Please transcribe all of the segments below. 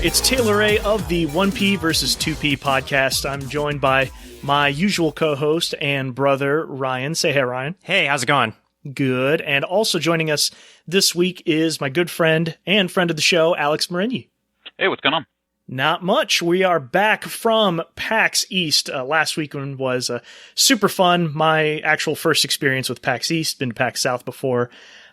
It's Taylor Reeh of the 1P versus 2P podcast. I'm joined by my usual co-host and brother, Ryan. Say hey, Ryan. Hey, how's it going? Good. And also joining us this week is my good friend and friend of the show, Alex Merenyi. Hey, what's going on? Not much. We are back from PAX East. Last weekend was super fun. My actual first experience with PAX East, been to PAX South before.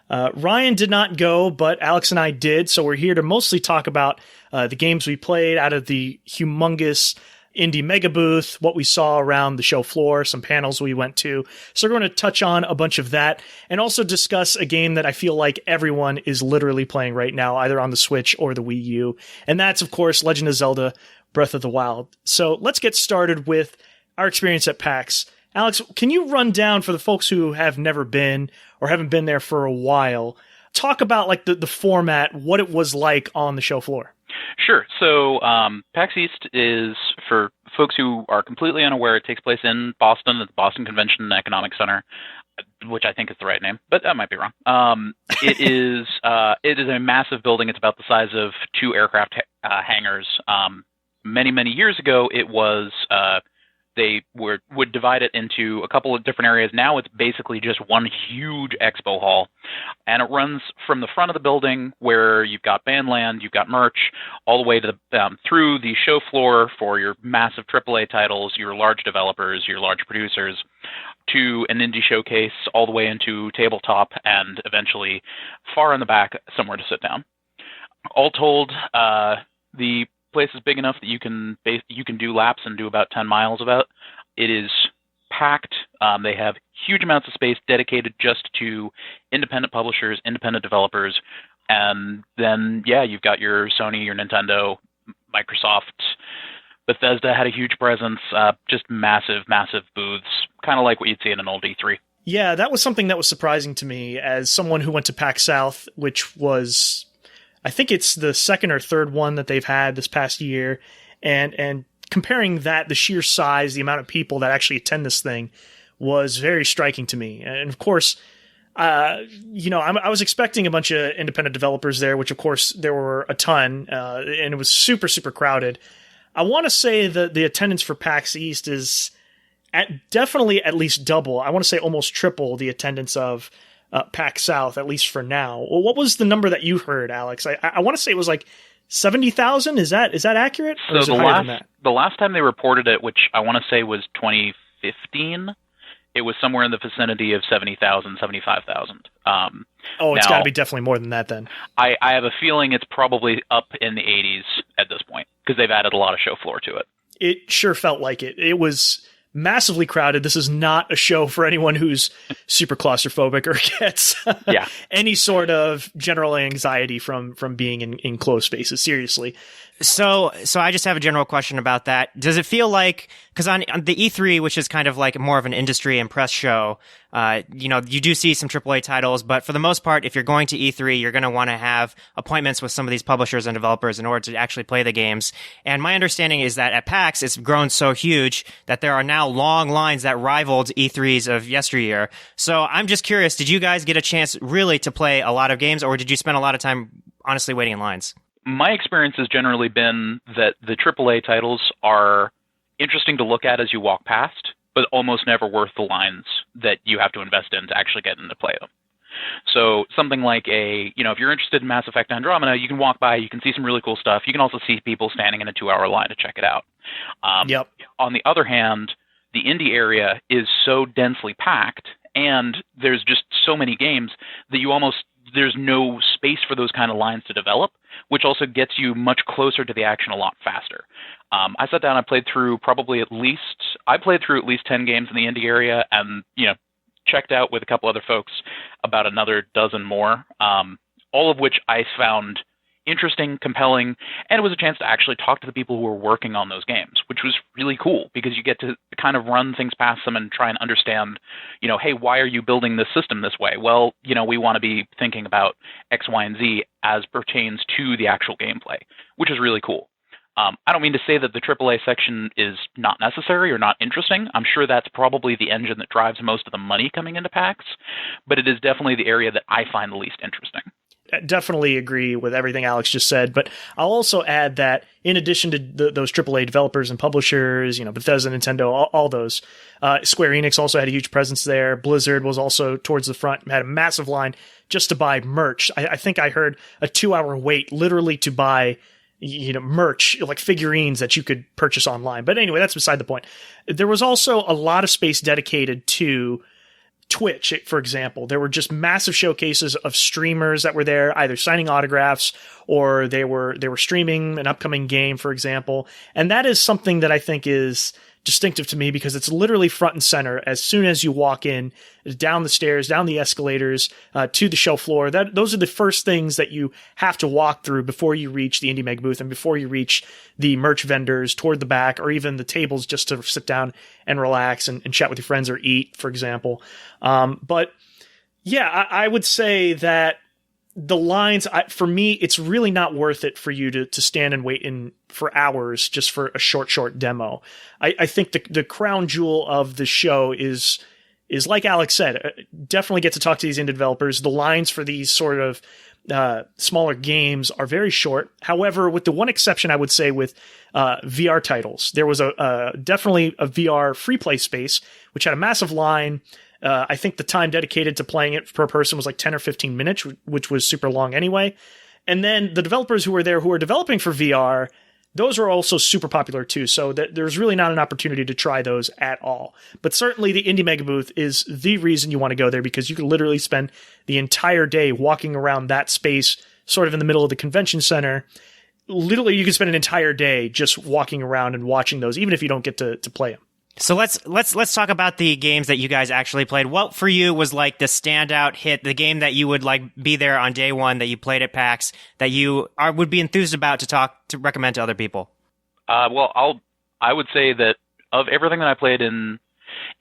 Ryan did not go, but Alex and I did, so we're here to mostly talk about the games we played out of the humongous indie mega booth, what we saw around the show floor, some panels we went to. So we're going to touch on a bunch of that and also discuss a game that I feel like everyone is literally playing right now, either on the Switch or the Wii U. And that's, of course, Legend of Zelda Breath of the Wild. So let's get started with our experience at PAX. Alex, can you run down for the folks who have never been or haven't been there for a while, talk about like the format, what it was like on the show floor? Sure. So PAX East is, for folks who are completely unaware, it takes place in Boston at the Boston Convention and Economic Center, which I think is the right name, but that might be wrong. It is a massive building. It's about the size of two aircraft hangars. Many, many years ago, it was they would divide it into a couple of different areas. Now it's basically just one huge expo hall, and it runs from the front of the building where you've got bandland, you've got merch, all the way to the through the show floor for your massive AAA titles, your large developers, your large producers, to an indie showcase, all the way into tabletop, and eventually far in the back somewhere to sit down. All told, the place is big enough that you can do laps and do about 10 miles about. It is packed. They have huge amounts of space dedicated just to independent publishers, independent developers, and then you've got your Sony, your Nintendo, Microsoft. Bethesda had a huge presence. Just massive, massive booths, kind of like what you'd see in an old E3. Yeah, that was something that was surprising to me as someone who went to PAX South, which was, I think it's the second or third one that they've had this past year, and comparing that, the sheer size, the amount of people that actually attend this thing was very striking to me. And of course, I was expecting a bunch of independent developers there, which of course there were a ton, and it was super, super crowded. I want to say that the attendance for PAX East is definitely at least double. I want to say almost triple the attendance of PAX South, at least for now. Well, what was the number that you heard, Alex? I want to say it was like 70,000. Is that accurate? Or so the last time they reported it, which I want to say was 2015, it was somewhere in the vicinity of 70,000, 75,000. It's got to be definitely more than that then. I have a feeling it's probably up in the 80s at this point because they've added a lot of show floor to it. It sure felt like it. It was massively crowded. This is not a show for anyone who's super claustrophobic or gets any sort of general anxiety from being in closed spaces. Seriously. So I just have a general question about that. Does it feel like, because on the E3, which is kind of like more of an industry and press show, you do see some AAA titles, but for the most part, if you're going to E3, you're going to want to have appointments with some of these publishers and developers in order to actually play the games. And my understanding is that at PAX, it's grown so huge that there are now long lines that rivaled E3s of yesteryear. So I'm just curious, did you guys get a chance really to play a lot of games, or did you spend a lot of time honestly waiting in lines? My experience has generally been that the AAA titles are interesting to look at as you walk past, but almost never worth the lines that you have to invest in to actually get in to play them. So something like if you're interested in Mass Effect Andromeda, you can walk by, you can see some really cool stuff. You can also see people standing in a 2-hour line to check it out. On the other hand, the indie area is so densely packed, and there's just so many games that there's no space for those kind of lines to develop, which also gets you much closer to the action a lot faster. I sat down, I played through at least 10 games in the indie area, and checked out with a couple other folks about another dozen more, all of which I found interesting, compelling, and it was a chance to actually talk to the people who were working on those games, which was really cool because you get to kind of run things past them and try and understand, hey, why are you building this system this way? Well, we want to be thinking about X, Y, and Z as pertains to the actual gameplay, which is really cool. I don't mean to say that the AAA section is not necessary or not interesting. I'm sure that's probably the engine that drives most of the money coming into PAX, but it is definitely the area that I find the least interesting. definitely agree with everything Alex just said, but I'll also add that in addition to those AAA developers and publishers, Bethesda, Nintendo, all those, Square Enix also had a huge presence there. Blizzard was also towards the front, had a massive line just to buy merch. I think I heard a 2-hour wait literally to buy merch, like figurines that you could purchase online. But anyway, that's beside the point. There was also a lot of space dedicated to Twitch, for example. There were just massive showcases of streamers that were there, either signing autographs or they were streaming an upcoming game, for example. And that is something that I think is distinctive to me because it's literally front and center as soon as you walk in, down the stairs, down the escalators, to the show floor. Those are the first things that you have to walk through before you reach the Indie Meg booth and before you reach the merch vendors toward the back or even the tables just to sit down and relax and chat with your friends or eat, for example. But yeah, I would say that the lines, for me, it's really not worth it for you to stand and wait for hours just for a short demo. I think the crown jewel of the show is like Alex said, definitely get to talk to these indie developers. The lines for these sort of smaller games are very short. However, with the one exception, I would say with VR titles, there was definitely a VR free play space, which had a massive line. I think the time dedicated to playing it per person was like 10 or 15 minutes, which was super long anyway. And then the developers who were there who were developing for VR, those are also super popular too. So there's really not an opportunity to try those at all. But certainly the Indie Mega Booth is the reason you want to go there because you can literally spend the entire day walking around that space, sort of in the middle of the convention center. Literally, you can spend an entire day just walking around and watching those, even if you don't get to play them. So let's talk about the games that you guys actually played. What for you was like the standout hit, the game that you would like be there on day one that you played at PAX that you would be enthused about to recommend to other people? I would say that of everything that I played in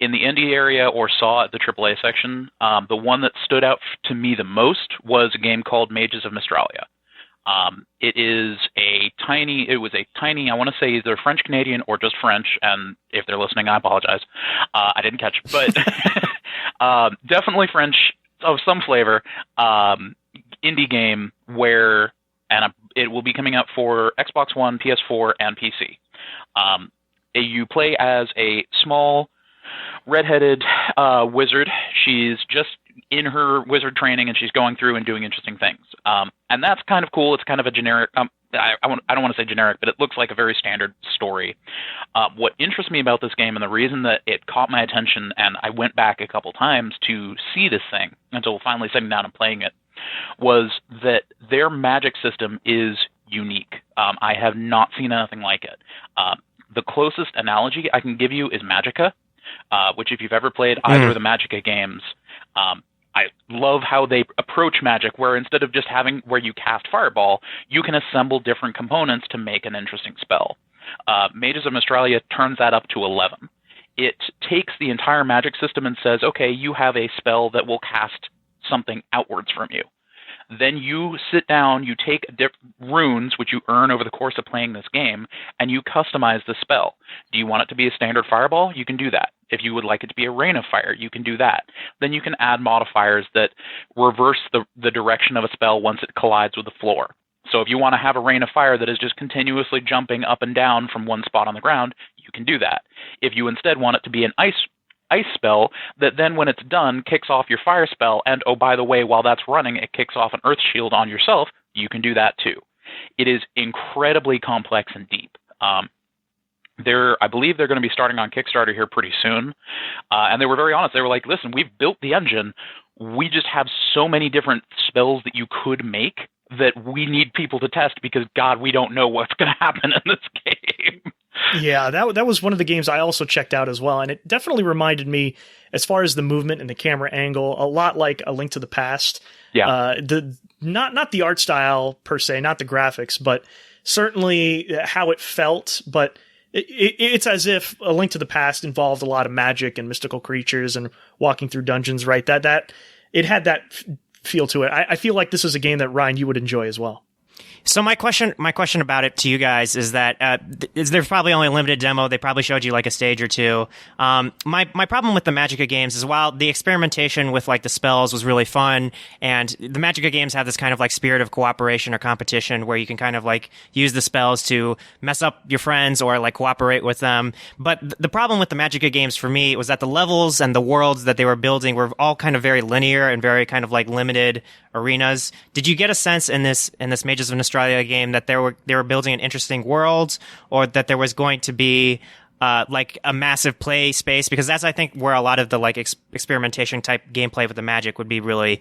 the indie area or saw at the AAA section, the one that stood out to me the most was a game called Mages of Mystralia. It was a tiny, I want to say either French Canadian or just French, and if they're listening, I apologize. I didn't catch it, but definitely French of some flavor, indie game where, and it will be coming out for Xbox One, PS4, and PC. You play as a small, redheaded wizard. She's just in her wizard training, and she's going through and doing interesting things. And that's kind of cool. It's kind of a generic, I don't want to say generic, but it looks like a very standard story. What interests me about this game, and the reason that it caught my attention, and I went back a couple times to see this thing until finally sitting down and playing it, was that their magic system is unique. I have not seen anything like it. The closest analogy I can give you is Magicka, which if you've ever played either of the Magicka games, I love how they approach Magic, where instead of just having where you cast Fireball, you can assemble different components to make an interesting spell. Mages of Mystralia turns that up to 11. It takes the entire magic system and says, okay, you have a spell that will cast something outwards from you. Then you sit down, you take runes, which you earn over the course of playing this game, and you customize the spell. Do you want it to be a standard fireball? You can do that. If you would like it to be a rain of fire, you can do that. Then you can add modifiers that reverse the direction of a spell once it collides with the floor. So if you want to have a rain of fire that is just continuously jumping up and down from one spot on the ground, you can do that. If you instead want it to be an ice spell that then when it's done kicks off your fire spell, and oh, by the way, while that's running, it kicks off an earth shield on yourself, you can do that too. It is incredibly complex and deep. I believe they're going to be starting on Kickstarter here pretty soon, and they were very honest. They were like, listen, we've built the engine. We just have so many different spells that you could make that we need people to test because, God, we don't know what's going to happen in this game. Yeah, that was one of the games I also checked out as well, and it definitely reminded me, as far as the movement and the camera angle, a lot like A Link to the Past. Yeah. Not the art style per se, not the graphics, but certainly how it felt. But it's as if A Link to the Past involved a lot of magic and mystical creatures and walking through dungeons, right? That it had that feel to it. I feel like this is a game that, Ryan, you would enjoy as well. So my question about it to you guys is that there's probably only a limited demo. They probably showed you like a stage or two. My problem with the Magicka games is while the experimentation with like the spells was really fun, and the Magicka games have this kind of like spirit of cooperation or competition where you can kind of like use the spells to mess up your friends or like cooperate with them. But the problem with the Magicka games for me was that the levels and the worlds that they were building were all kind of very linear and very kind of like limited arenas. Did you get a sense in this Mages of Australia game that they were building an interesting world, or that there was going to be like a massive play space? Because that's, I think, where a lot of the like experimentation type gameplay with the Magic would be really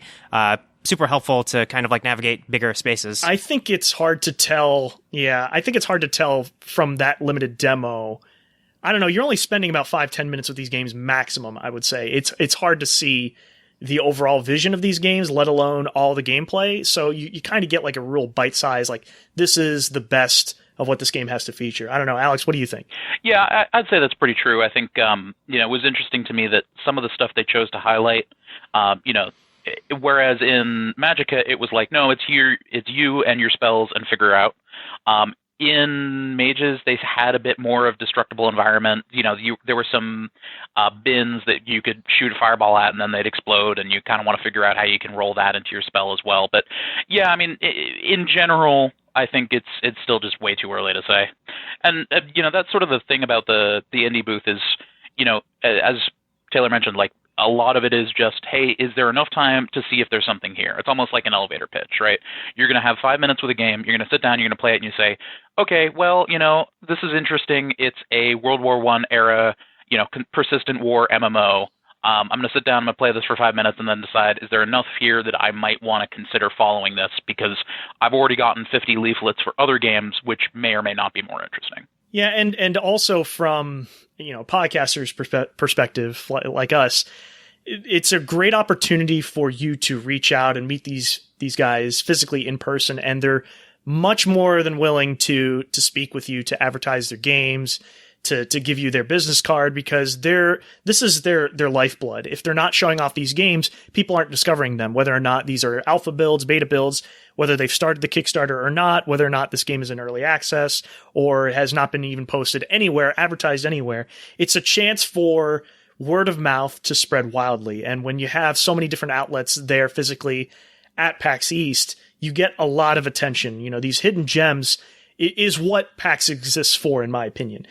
super helpful to kind of like navigate bigger spaces. I think it's hard to tell. Yeah, I think it's hard to tell from that limited demo. I don't know. You're only spending about 5-10 minutes with these games maximum, I would say. It's hard to see the overall vision of these games, let alone all the gameplay. So you kind of get like a real bite size, like this is the best of what this game has to feature. I don't know. Alex, what do you think? Yeah, I'd say that's pretty true. I think, it was interesting to me that some of the stuff they chose to highlight, whereas in Magicka, it was like, no, it's you and your spells and figure out. In Mages, they had a bit more of destructible environment. There were some bins that you could shoot a fireball at and then they'd explode, and you kind of want to figure out how you can roll that into your spell as well. But yeah, I mean, in general, I think it's still just way too early to say. And that's sort of the thing about the indie booth is, as Taylor mentioned, like, a lot of it is just, hey, is there enough time to see if there's something here? It's almost like an elevator pitch, right? You're going to have 5 minutes with a game. You're going to sit down. You're going to play it, and you say, okay, well, this is interesting. It's a World War I era, persistent war MMO. I'm going to sit down. I'm going to play this for 5 minutes and then decide, is there enough here that I might want to consider following this? Because I've already gotten 50 leaflets for other games, which may or may not be more interesting. Yeah, and also from podcasters' perspective, like us, it's a great opportunity for you to reach out and meet these guys physically in person, and they're much more than willing to speak with you, to advertise their games, to give you their business card, because this is their lifeblood. If they're not showing off these games, people aren't discovering them, whether or not these are alpha builds, beta builds, whether they've started the Kickstarter or not, whether or not this game is in early access or has not been even posted anywhere, advertised anywhere. It's a chance for word of mouth to spread wildly. And when you have so many different outlets there physically at PAX East, you get a lot of attention. These hidden gems is what PAX exists for, in my opinion.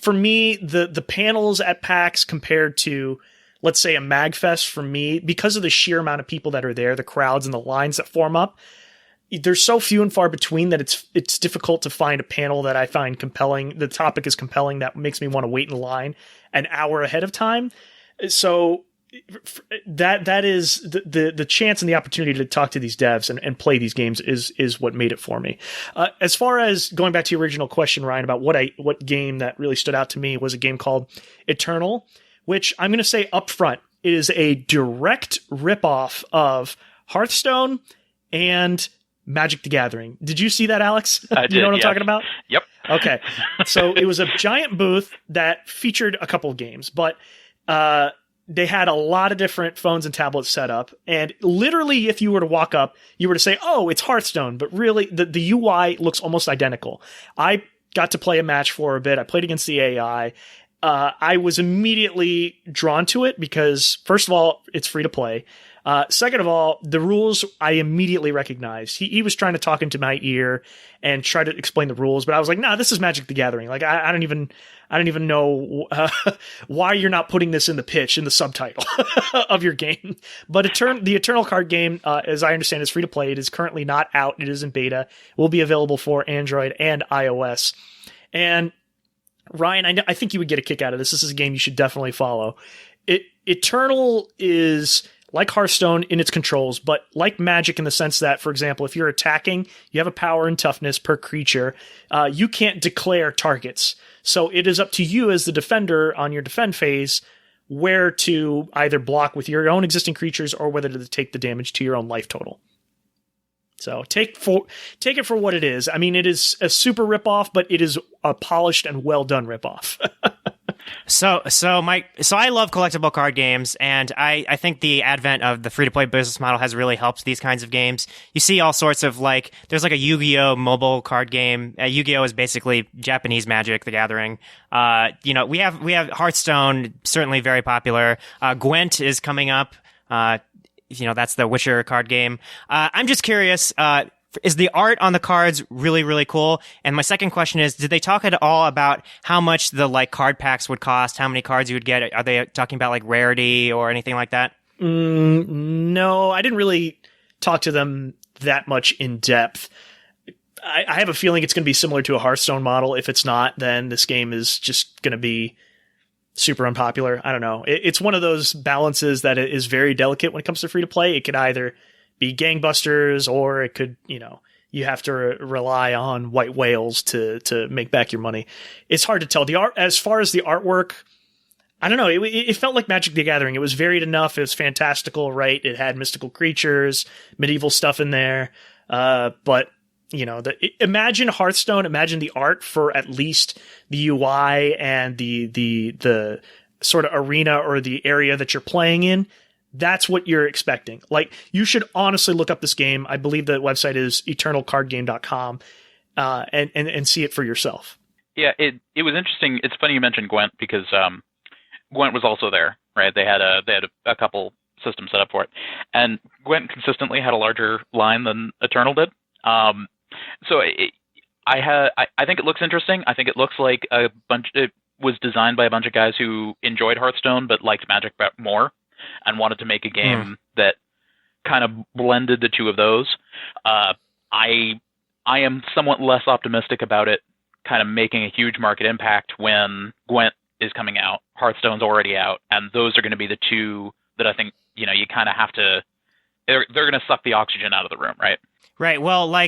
For me, the panels at PAX compared to, let's say, a MagFest, for me, because of the sheer amount of people that are there, the crowds and the lines that form up, there's so few and far between that it's difficult to find a panel that I find compelling. The topic is compelling that makes me want to wait in line an hour ahead of time. So that is the chance and the opportunity to talk to these devs and play these games is what made it for me. As far as going back to your original question, Ryan, about what game that really stood out to me was a game called Eternal, which I'm going to say up front is a direct ripoff of Hearthstone and Magic the Gathering. Did you see that, Alex? I did, you know what I'm yes. talking about? Yep. Okay. So it was a giant booth that featured a couple of games, but they had a lot of different phones and tablets set up. And literally, if you were to walk up, you were to say, oh, it's Hearthstone. But really, the UI looks almost identical. I got to play a match for a bit. I played against the AI. I was immediately drawn to it because, first of all, it's free to play. Second of all, the rules I immediately recognized. He was trying to talk into my ear and try to explain the rules, but I was like, nah, this is Magic the Gathering. Like, I don't even know why you're not putting this in the pitch, in the subtitle of your game. But the Eternal card game, as I understand, is free to play. It is currently not out. It is in beta. It will be available for Android and iOS. And Ryan, I think you would get a kick out of this. This is a game you should definitely follow. Eternal is like Hearthstone in its controls, but like Magic in the sense that, for example, if you're attacking, you have a power and toughness per creature. You can't declare targets. So it is up to you as the defender on your defend phase where to either block with your own existing creatures or whether to take the damage to your own life total. So take it for what it is. I mean, it is a super ripoff, but it is a polished and well done ripoff. So I love collectible card games, and I think the advent of the free-to-play business model has really helped these kinds of games. You see all sorts of there's like a Yu-Gi-Oh mobile card game. Yu-Gi-Oh is basically Japanese Magic: The Gathering. We have Hearthstone, certainly very popular. Gwent is coming up. That's the Witcher card game. I'm just curious, is the art on the cards really, really cool? And my second question is, did they talk at all about how much the card packs would cost, how many cards you would get? Are they talking about rarity or anything like that? No, I didn't really talk to them that much in depth. I have a feeling it's going to be similar to a Hearthstone model. If it's not, then this game is just going to be super unpopular. I don't know. It's one of those balances that is very delicate when it comes to free to play. It could either be gangbusters, or it could, you have to rely on white whales to make back your money. It's hard to tell. The art, as far as the artwork, I don't know. It felt like Magic: The Gathering. It was varied enough. It was fantastical, right? It had mystical creatures, medieval stuff in there. But imagine Hearthstone. Imagine the art for at least the UI and the sort of arena or the area that you're playing in. That's what you're expecting. You should honestly look up this game. I believe the website is eternalcardgame.com, and see it for yourself. Yeah, it was interesting. It's funny you mentioned Gwent, because Gwent was also there, right? They had a couple systems set up for it, and Gwent consistently had a larger line than Eternal did. I think it looks interesting. I think it looks like it was designed by a bunch of guys who enjoyed Hearthstone but liked Magic more, and wanted to make a game that kind of blended the two of those. I am somewhat less optimistic about it kind of making a huge market impact when Gwent is coming out, Hearthstone's already out, and those are going to be the two that I think, you kind of have to, they're going to suck the oxygen out of the room, right? Right. Well, I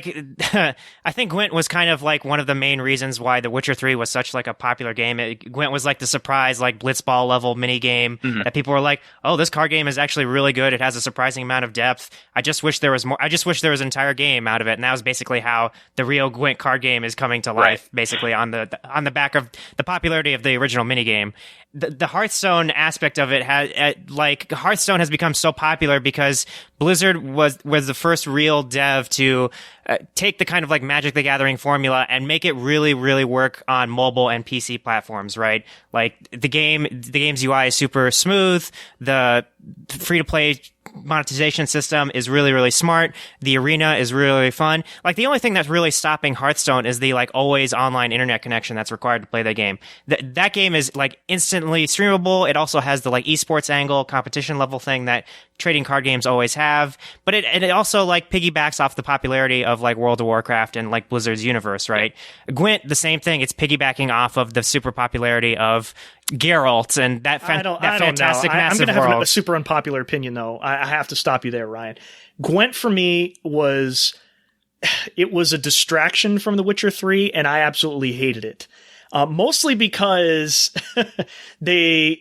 think Gwent was kind of one of the main reasons why The Witcher 3 was such a popular game. Gwent was the surprise blitzball level mini game that people were like, "Oh, this card game is actually really good. It has a surprising amount of depth. I just wish there was more. I just wish there was an entire game out of it." And that was basically how the real Gwent card game is coming to life, basically on the back of the popularity of the original mini game. The Hearthstone aspect of it Hearthstone has become so popular because Blizzard was the first real dev to take the kind of Magic: The Gathering formula and make it really, really work on mobile and PC platforms, right? The game's UI is super smooth. The free-to-play monetization system is really, really smart. The arena is really, really fun. The only thing that's really stopping Hearthstone is the always online internet connection that's required to play that game. That game is instantly streamable. It also has the esports angle, competition level thing that trading card games always have. But it also piggybacks off the popularity of World of Warcraft and Blizzard's universe, right? Gwent, the same thing. It's piggybacking off of the super popularity of Geralt and that fantastic massive I'm going to have world. a super unpopular opinion, though. I have to stop you there, Ryan. Gwent for me was a distraction from The Witcher 3, and I absolutely hated it. Mostly because the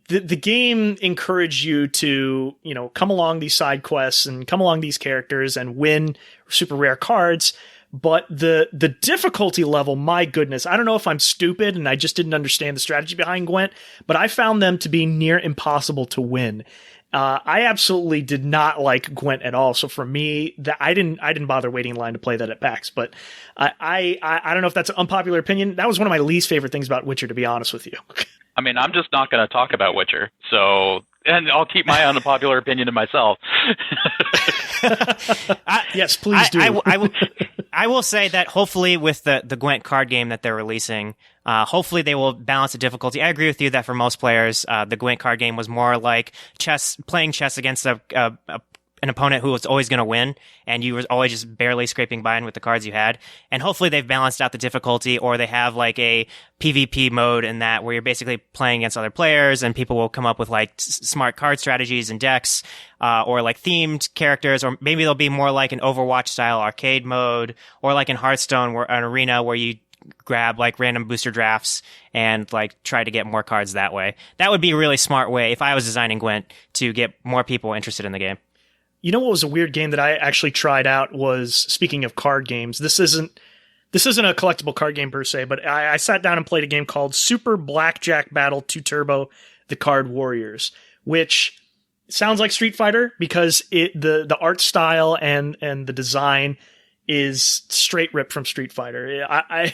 game encouraged you to, come along these side quests and come along these characters and win super rare cards. But the difficulty level, my goodness, I don't know if I'm stupid and I just didn't understand the strategy behind Gwent, but I found them to be near impossible to win. I absolutely did not like Gwent at all. So for me, I didn't bother waiting in line to play that at PAX. But I don't know if that's an unpopular opinion. That was one of my least favorite things about Witcher, to be honest with you. I mean, I'm just not going to talk about Witcher, and I'll keep my unpopular opinion to myself. Yes, please do. I will say that hopefully with the Gwent card game that they're releasing, hopefully they will balance the difficulty. I agree with you that for most players, the Gwent card game was more like playing chess against an opponent who was always going to win, and you were always just barely scraping by with the cards you had. And hopefully they've balanced out the difficulty, or they have a PvP mode in that where you're basically playing against other players, and people will come up with smart card strategies and decks, or themed characters, or maybe there'll be more an Overwatch style arcade mode, or in Hearthstone, where an arena where you grab random booster drafts and try to get more cards that way. That would be a really smart way, if I was designing Gwent, to get more people interested in the game. You know what was a weird game that I actually tried out was, speaking of card games, this isn't This isn't a collectible card game per se, but I sat down and played a game called Super Blackjack Battle 2 Turbo: The Card Warriors, which sounds like Street Fighter because the art style and the design is straight ripped from Street Fighter.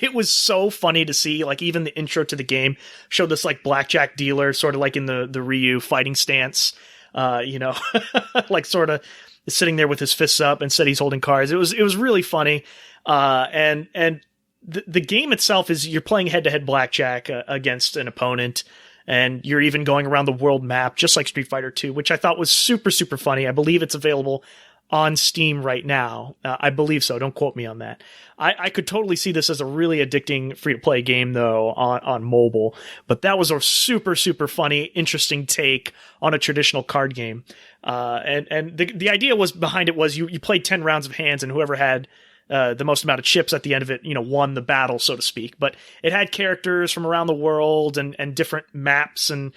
It was so funny to see, like, even the intro to the game showed this like blackjack dealer sort of like in the Ryu fighting stance, like sort of sitting there with his fists up and said he's holding cards. It was really funny. And the game itself is you're playing head-to-head blackjack against an opponent, and you're even going around the world map just like Street Fighter 2, which I thought was super, super funny. I believe it's available on Steam right now. I believe so. Don't quote me on that. I could totally see this as a really addicting free-to-play game, though, on mobile. But that was a super, super funny, interesting take on a traditional card game. And the idea was behind it was you played 10 rounds of hands, and whoever had the most amount of chips at the end of it, won the battle, so to speak. But it had characters from around the world and different maps and,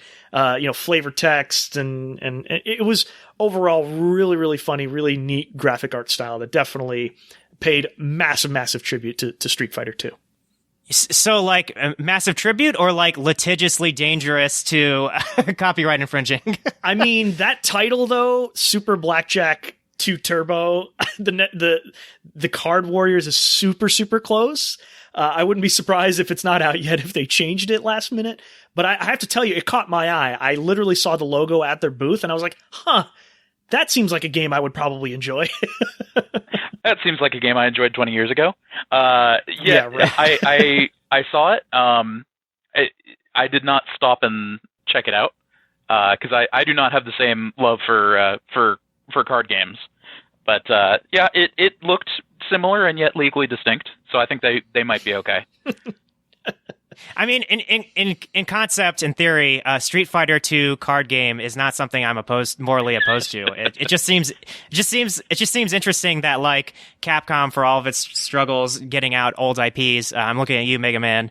flavor text. And it was overall really, really funny, really neat graphic art style that definitely paid massive, massive tribute to Street Fighter 2. So, like, a massive tribute or, like, litigiously dangerous to copyright infringing? I mean, that title, though, Super Blackjack 2 Turbo, the Card Warriors is super, super close. I wouldn't be surprised if it's not out yet if they changed it last minute. But I have to tell you, it caught my eye. I literally saw the logo at their booth, and I was like, that seems like a game I would probably enjoy. That seems like a game I enjoyed 20 years ago. Yeah, right. I saw it. I did not stop and check it out because I do not have the same love for card games. But it looked similar and yet legally distinct. So I think they might be okay. I mean, in concept, in theory, Street Fighter 2 card game is not something I'm morally opposed to. It just seems interesting that, like, Capcom, for all of its struggles getting out old IPs, I'm looking at you, Mega Man,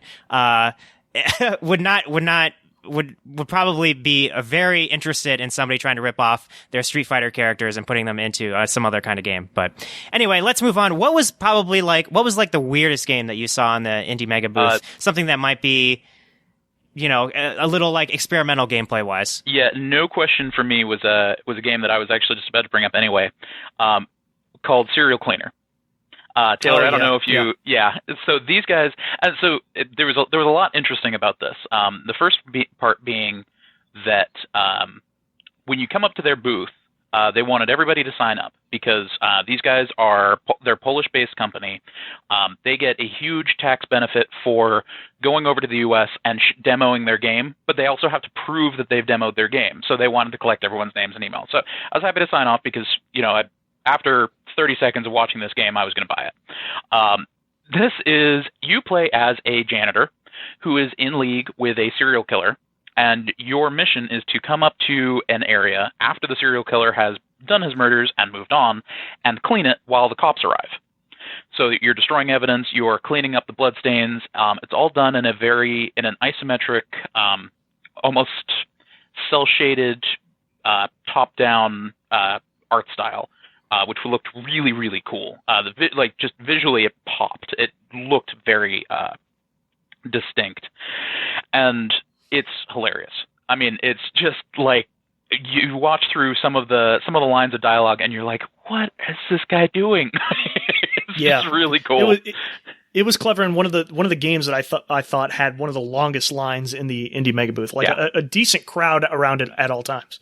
would probably be very interested in somebody trying to rip off their Street Fighter characters and putting them into some other kind of game. But anyway, let's move on. What was the weirdest game that you saw in the Indie Mega booth? Something that might be, a little like experimental gameplay wise. Yeah, no question for me was a game that I was actually just about to bring up anyway, called Serial Cleaner. Taylor, I don't know if you, So these guys, and so there was a lot interesting about this. The first part being that when you come up to their booth, they wanted everybody to sign up because these guys they're a Polish-based company. They get a huge tax benefit for going over to the U.S. and demoing their game, but they also have to prove that they've demoed their game. So they wanted to collect everyone's names and emails. So I was happy to sign off because, after 30 seconds of watching this game, I was going to buy it. This is, you play as a janitor who is in league with a serial killer, and your mission is to come up to an area after the serial killer has done his murders and moved on, and clean it while the cops arrive. So you're destroying evidence, you're cleaning up the bloodstains. It's all done in an isometric, almost cel-shaded, top-down art style. Which looked really, really cool. Just visually, it popped. It looked very distinct, and it's hilarious. I mean, it's just like you watch through some of the lines of dialogue, and you're like, "What is this guy doing?" It's really cool. It was clever, and one of the games that I thought had one of the longest lines in the Indie Mega booth, like a decent crowd around it at all times.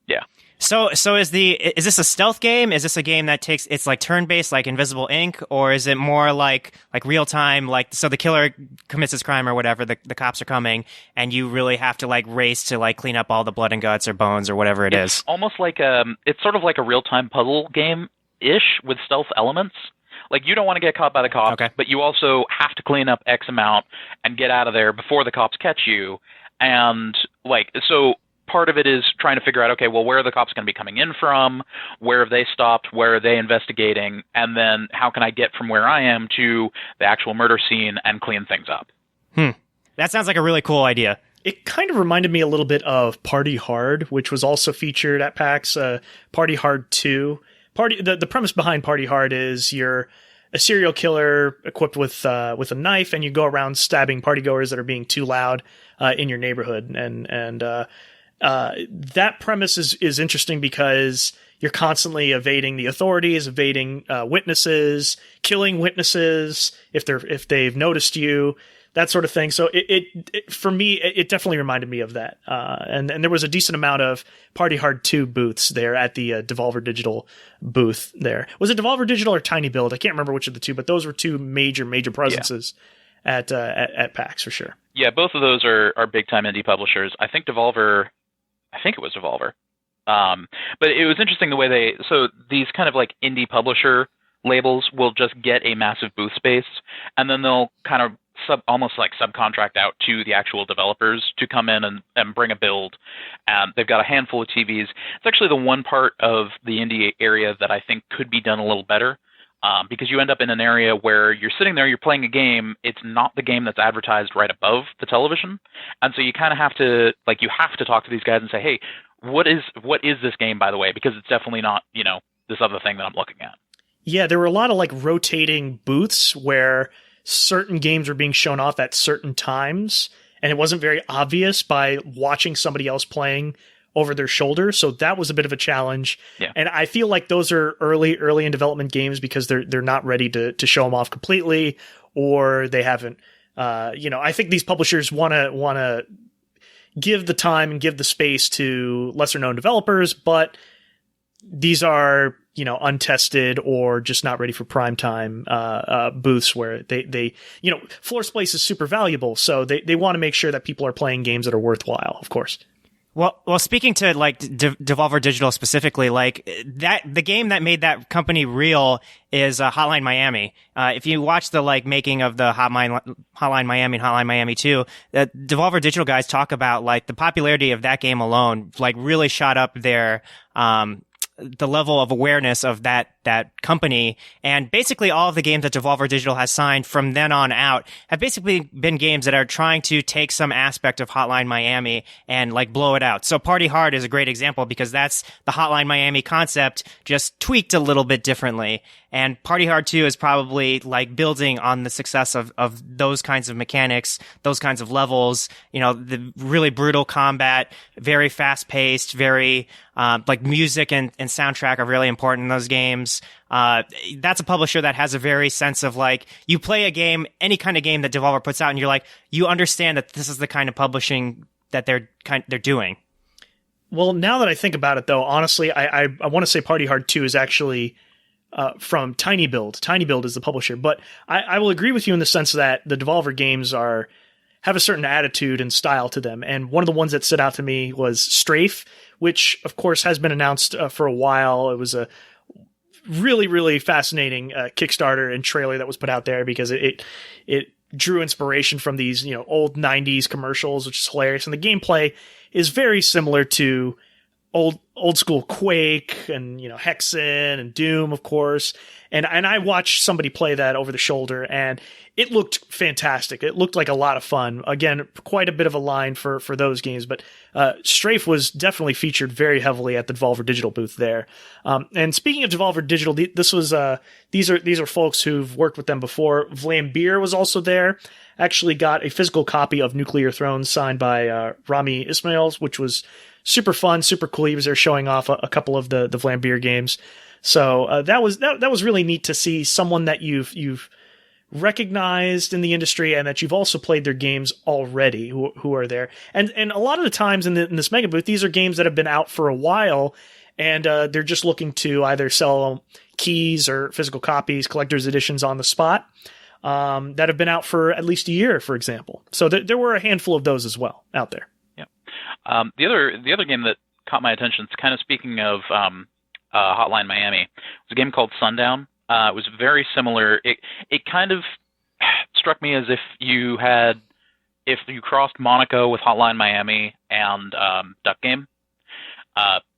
Yeah. So is this a stealth game? Is this a game that it's like turn-based, like Invisible Ink, or is it more like real time, like, so the killer commits his crime or whatever, the cops are coming, and you really have to like race to like clean up all the blood and guts or bones or whatever it is? Almost like it's sort of like a real-time puzzle game-ish with stealth elements. Like, you don't want to get caught by the cops, but you also have to clean up X amount and get out of there before the cops catch you. And so part of it is trying to figure out, okay, well, where are the cops going to be coming in from? Where have they stopped? Where are they investigating? And then how can I get from where I am to the actual murder scene and clean things up? That sounds like a really cool idea. It kind of reminded me a little bit of Party Hard, which was also featured at PAX, Party Hard 2. The premise behind Party Hard is you're a serial killer equipped with a knife, and you go around stabbing partygoers that are being too loud in your neighborhood. And that premise is interesting because you're constantly evading the authorities, evading witnesses, killing witnesses if they've noticed you, that sort of thing. So it for me, it definitely reminded me of that. And there was a decent amount of Party Hard 2 booths there at the Devolver Digital booth there. Was it Devolver Digital or Tiny Build? I can't remember which of the two, but those were two major presences at PAX for sure. Yeah, both of those are big time indie publishers. I think it was Devolver. But it was interesting the way so these kind of like indie publisher labels will just get a massive booth space, and then they'll kind of almost like subcontract out to the actual developers to come in and bring a build. They've got a handful of TVs. It's actually the one part of the indie area that I think could be done a little better, because you end up in an area where you're sitting there, you're playing a game, it's not the game that's advertised right above the television, and so you kind of have to talk to these guys and say, hey, what is this game, by the way, because it's definitely not, this other thing that I'm looking at. Yeah, there were a lot of like rotating booths where certain games were being shown off at certain times, and it wasn't very obvious by watching somebody else playing over their shoulder. So that was a bit of a challenge. Yeah. And I feel like those are early in development games because they're not ready to show them off completely, or they haven't. I think these publishers want to give the time and give the space to lesser known developers, but these are untested or just not ready for prime time booths where they floor space is super valuable, so they want to make sure that people are playing games that are worthwhile, of course. Well, speaking to like Devolver Digital specifically, like the game that made that company real is Hotline Miami. If you watch the like making of the Hotline Miami and Hotline Miami 2, the Devolver Digital guys talk about like the popularity of that game alone, like really shot up their the level of awareness of that company. And basically all of the games that Devolver Digital has signed from then on out have basically been games that are trying to take some aspect of Hotline Miami and like blow it out. So Party Hard is a great example because that's the Hotline Miami concept just tweaked a little bit differently. And Party Hard 2 is probably like building on the success of those kinds of mechanics, those kinds of levels, the really brutal combat, very fast paced, very like music and soundtrack are really important in those games. That's a publisher that has a very sense of like, you play a game, any kind of game that Devolver puts out, and you're like, you understand that this is the kind of publishing that they're doing. Well, now that I think about it, though, honestly, I want to say Party Hard 2 is actually from Tiny Build. Tiny Build is the publisher, but I will agree with you in the sense that the Devolver games have a certain attitude and style to them. And one of the ones that stood out to me was Strafe, which of course has been announced for a while. It was a really, really fascinating Kickstarter and trailer that was put out there because it drew inspiration from these, old 90s commercials, which is hilarious. And the gameplay is very similar to old school Quake and, Hexen and Doom, of course. And I watched somebody play that over the shoulder, and it looked fantastic. It looked like a lot of fun. Again, quite a bit of a line for those games, but Strafe was definitely featured very heavily at the Devolver Digital booth there. And speaking of Devolver Digital, these are folks who've worked with them before. Vlambeer was also there. Actually got a physical copy of Nuclear Throne signed by Rami Ismails, which was super fun, super cool. He was there showing off a couple of the Vlambeer games. So that was really neat to see someone that you've recognized in the industry and that you've also played their games already who are there. And a lot of the times in this mega booth, these are games that have been out for a while, and they're just looking to either sell keys or physical copies, collector's editions on the spot, that have been out for at least a year, for example. So there were a handful of those as well out there. Yeah. The other game that caught my attention, it's kind of speaking of Hotline Miami, was a game called Sundown. It was very similar. It kind of struck me as if you crossed Monaco with Hotline Miami and Duck Game,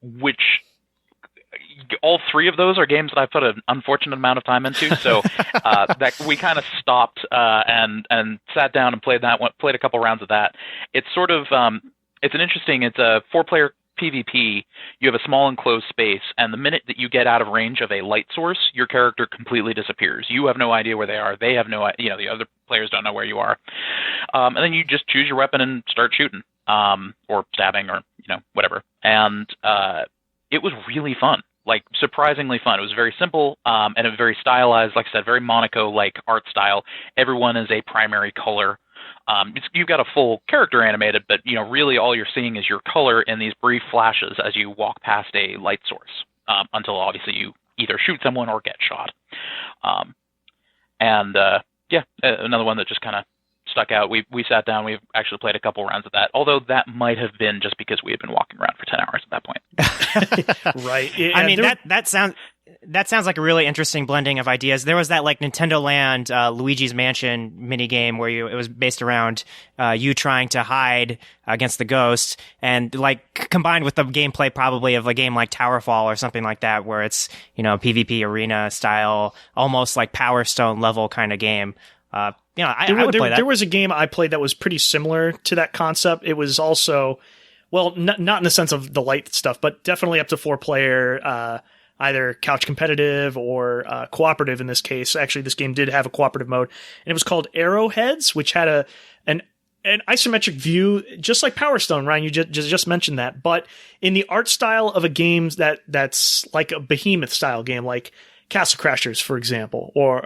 which all three of those are games that I put an unfortunate amount of time into. So that we kind of stopped and sat down and played a couple rounds of that. It's sort of it's a 4-player PvP, you have a small enclosed space, and the minute that you get out of range of a light source, your character completely disappears. You have no idea where they are. They have no, the other players don't know where you are. And then you just choose your weapon and start shooting, or stabbing, or whatever. And it was really fun. Like, surprisingly fun. It was very simple, and a very stylized, like I said, very Monaco-like art style. Everyone is a primary color. You've got a full character animated, but really all you're seeing is your color in these brief flashes as you walk past a light source, until obviously you either shoot someone or get shot. Another one that just kind of stuck out. We sat down. We've actually played a couple rounds of that, although that might have been just because we had been walking around for 10 hours at that point. Right. Yeah, I mean, that sounds like a really interesting blending of ideas. There was that like Nintendo Land Luigi's Mansion mini game where it was based around you trying to hide against the ghost, and like combined with the gameplay probably of a game like Towerfall or something like that, where it's PvP arena style, almost like Power Stone level kind of game. I would play that. There was a game I played that was pretty similar to that concept. It was also, well, not in the sense of the light stuff, but definitely up to 4-player, either couch competitive or cooperative in this case. Actually, this game did have a cooperative mode, and it was called Arrowheads, which had an isometric view, just like Power Stone. Ryan, you just mentioned that, but in the art style of a game that's like a Behemoth style game, like Castle Crashers, for example, or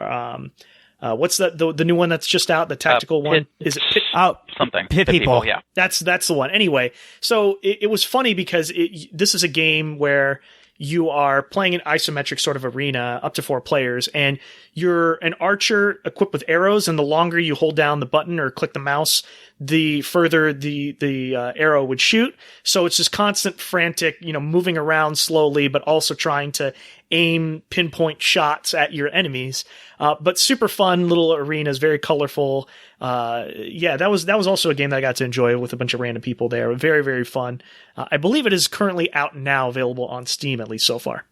what's that? The new one that's just out, the tactical one? Is it Pit? Oh, something. Pit People. Yeah, that's the one. Anyway, so it was funny because this is a game where you are playing an isometric sort of arena up to 4 players, and you're an archer equipped with arrows, and the longer you hold down the button or click the mouse, the further the arrow would shoot. So it's just constant frantic, moving around slowly, but also trying to aim pinpoint shots at your enemies. But super fun little arenas, very colorful. That was also a game that I got to enjoy with a bunch of random people there. Very, very fun. I believe it is currently out now, available on Steam, at least so far.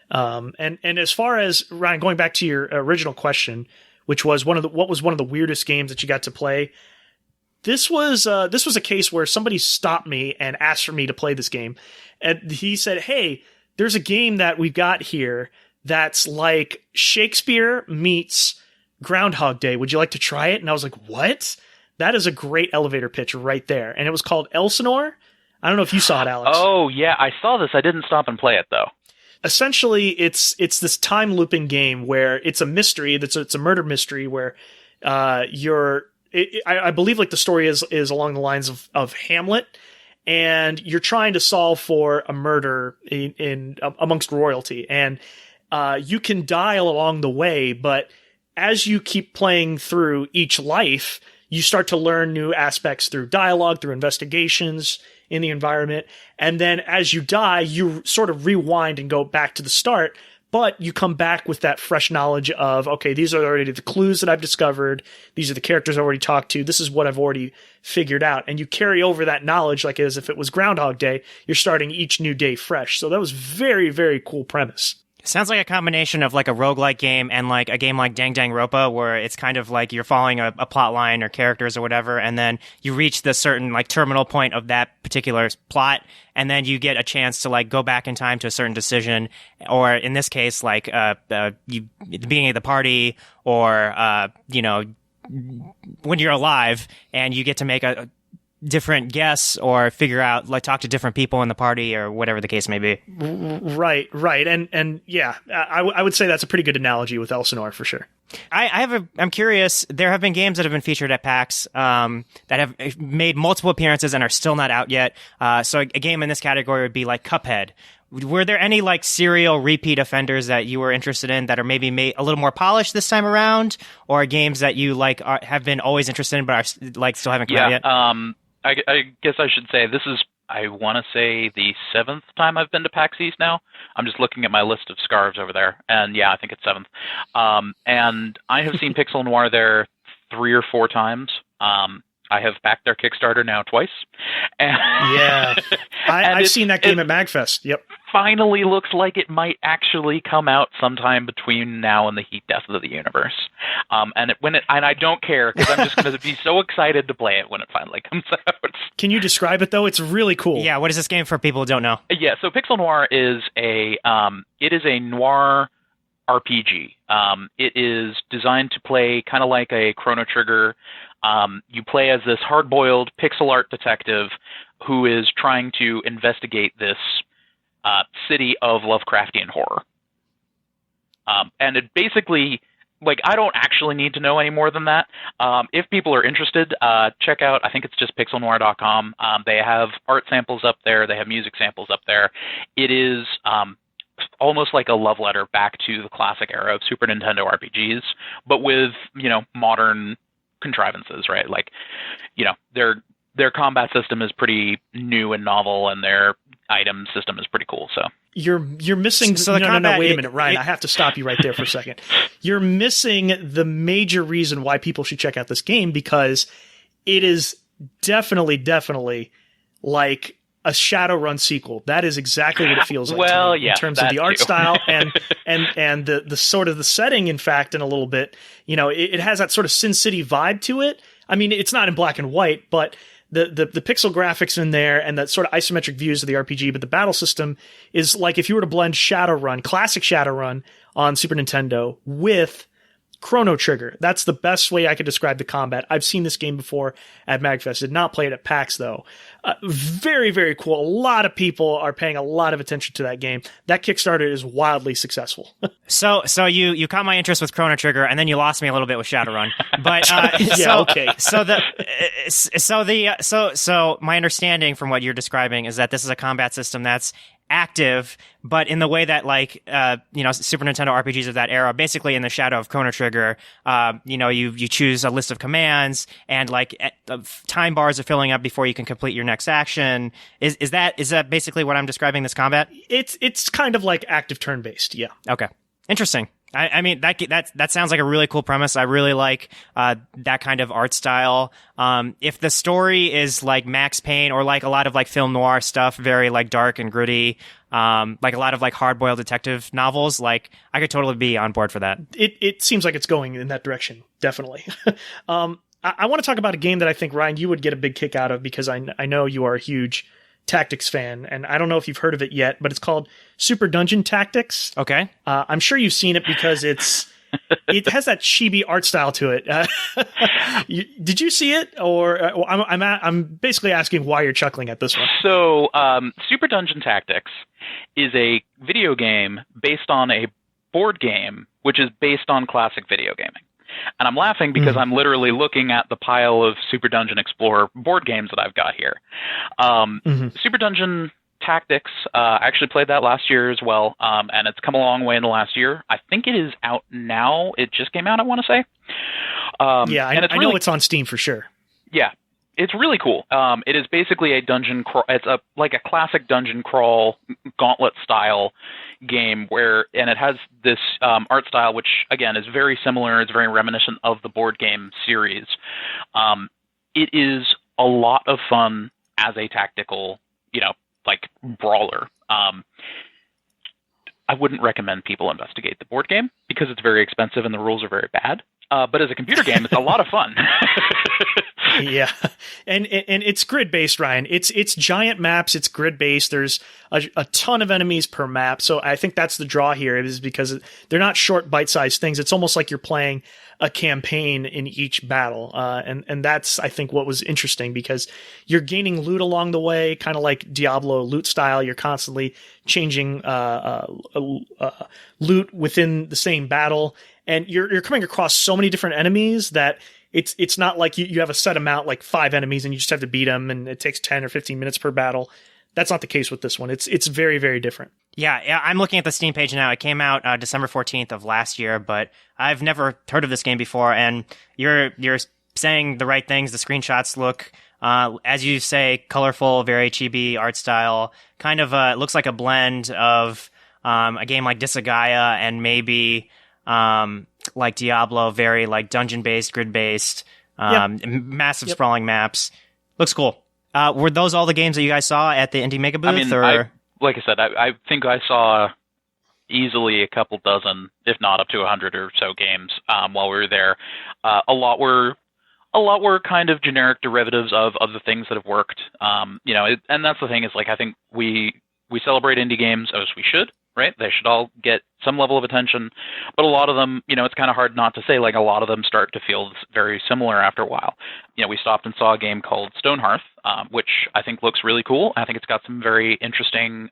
And as far as, Ryan, going back to your original question, which was what was one of the weirdest games that you got to play? This was a case where somebody stopped me and asked for me to play this game. And he said, "Hey, there's a game that we've got here that's like Shakespeare meets Groundhog Day. Would you like to try it?" And I was like, "What?" That is a great elevator pitch right there. And it was called Elsinore. I don't know if you saw it, Alex. Oh, yeah, I saw this. I didn't stop and play it, though. Essentially, it's this time looping game where it's a mystery. It's a murder mystery where I believe like the story is along the lines of Hamlet, and you're trying to solve for a murder in amongst royalty, and you can die along the way, but as you keep playing through each life, you start to learn new aspects through dialogue, through investigations in the environment, and then as you die, you sort of rewind and go back to the start, but you come back with that fresh knowledge of, okay, these are already the clues that I've discovered, these are the characters I've already talked to, this is what I've already figured out, and you carry over that knowledge like as if it was Groundhog Day. You're starting each new day fresh. So that was very, very cool premise. Sounds like a combination of like a roguelike game and like a game like Danganronpa, where it's kind of like you're following a plot line or characters or whatever, and then you reach the certain like terminal point of that particular plot, and then you get a chance to like go back in time to a certain decision, or in this case, like you at the beginning of the party, or when you're alive, and you get to make a different guess or figure out, like, talk to different people in the party or whatever the case may be. Right. And yeah, I would say that's a pretty good analogy with Elsinore for sure. I'm curious. There have been games that have been featured at PAX that have made multiple appearances and are still not out yet. So a game in this category would be like Cuphead. Were there any like serial repeat offenders that you were interested in that are maybe made a little more polished this time around, or games that you like have been always interested in but are like still haven't come out yet? I guess I should say this is, I want to say, the 7th time I've been to PAX East now. I'm just looking at my list of scarves over there, and yeah, I think it's 7th. And I have seen Pixel Noir there 3 or 4 times. I have backed their Kickstarter now twice. And Yeah. I've seen that game at MagFest. Yep. Finally looks like it might actually come out sometime between now and the heat death of the universe. And I don't care, because I'm just going to be so excited to play it when it finally comes out. Can you describe it, though? It's really cool. Yeah, what is this game for people who don't know? Yeah, so Pixel Noir is a noir RPG. It is designed to play kind of like a Chrono Trigger. You play as this hard-boiled pixel art detective who is trying to investigate this city of Lovecraftian horror. And it basically, like, I don't actually need to know any more than that. If people are interested, check out, I think it's just pixelnoir.com. They have art samples up there. They have music samples up there. It is almost like a love letter back to the classic era of Super Nintendo RPGs, but with, modern contrivances, right? Like, their combat system is pretty new and novel, and their item system is pretty cool. So you're missing. So the combat, no, wait a minute, Ryan. I have to stop you right there for a second. You're missing the major reason why people should check out this game, because it is definitely like a Shadowrun sequel. That is exactly what it feels like to me, in terms of the art style and the sort of the setting, in fact, in a little bit. It has that sort of Sin City vibe to it. I mean, it's not in black and white, but the pixel graphics in there and that sort of isometric views of the RPG, but the battle system is like if you were to blend Shadowrun, classic Shadowrun on Super Nintendo with Chrono Trigger. That's the best way I could describe the combat. I've seen this game before at MagFest. Did not play it at PAX, though. Very, very cool. A lot of people are paying a lot of attention to that game. That Kickstarter is wildly successful. So you caught my interest with Chrono Trigger, and then you lost me a little bit with Shadowrun. But okay. So my understanding from what you're describing is that this is a combat system that's active, but in the way that Super Nintendo RPGs of that era, basically in the shadow of Chrono Trigger, you choose a list of commands, and time bars are filling up before you can complete your next action. Is that basically what I'm describing this combat? It's kind of like active turn based. Yeah. Okay. Interesting. I mean, that sounds like a really cool premise. I really like that kind of art style. If the story is like Max Payne or like a lot of like film noir stuff, very like dark and gritty, like a lot of like hard-boiled detective novels, like I could totally be on board for that. It seems like it's going in that direction, definitely. I want to talk about a game that I think, Ryan, you would get a big kick out of, because I know you are a huge tactics fan, and I don't know if you've heard of it yet, but it's called Super Dungeon Tactics. Okay. I'm sure you've seen it because it has that chibi art style to it. Did you see it, or I'm basically asking why you're chuckling at this one? So, Super Dungeon Tactics is a video game based on a board game, which is based on classic video gaming. And I'm laughing because I'm literally looking at the pile of Super Dungeon Explorer board games that I've got here. Super Dungeon Tactics, I actually played that last year as well, and it's come a long way in the last year. I think it is out now. It just came out, I want to say. I know it's on Steam for sure. Yeah, it's really cool. It is basically a dungeon crawl. It's like a classic dungeon crawl gauntlet style game and it has this art style, which again is very similar. It's very reminiscent of the board game series. It is a lot of fun as a tactical, brawler. I wouldn't recommend people investigate the board game because it's very expensive and the rules are very bad. But as a computer game, it's a lot of fun. Yeah, and it's grid based, Ryan. It's giant maps. It's grid based. There's a ton of enemies per map. So I think that's the draw here, is because they're not short bite sized things. It's almost like you're playing a campaign in each battle, and that's, I think, what was interesting, because you're gaining loot along the way, kind of like Diablo loot style. You're constantly changing loot within the same battle, and you're coming across so many different enemies that it's not like you have a set amount, like 5 enemies, and you just have to beat them, and it takes 10 or 15 minutes per battle. That's not the case with this one. It's very, very different. Yeah, I'm looking at the Steam page now. It came out December 14th of last year, but I've never heard of this game before, and you're saying the right things. The screenshots look, as you say, colorful, very chibi art style. Kind of it looks like a blend of a game like Disgaea and maybe like Diablo, very like dungeon-based, grid-based. Massive sprawling maps. Looks cool. Were those all the games that you guys saw at the Indie Mega booth? Like I said, I think I saw easily a couple dozen, if not up to 100 or so games while we were there. A lot were kind of generic derivatives of other things that have worked. And that's the thing is, like, I think we celebrate indie games as we should, right? They should all get some level of attention, but a lot of them, it's kind of hard not to say, like, a lot of them start to feel very similar after a while. We stopped and saw a game called Stonehearth, which I think looks really cool. I think it's got some very interesting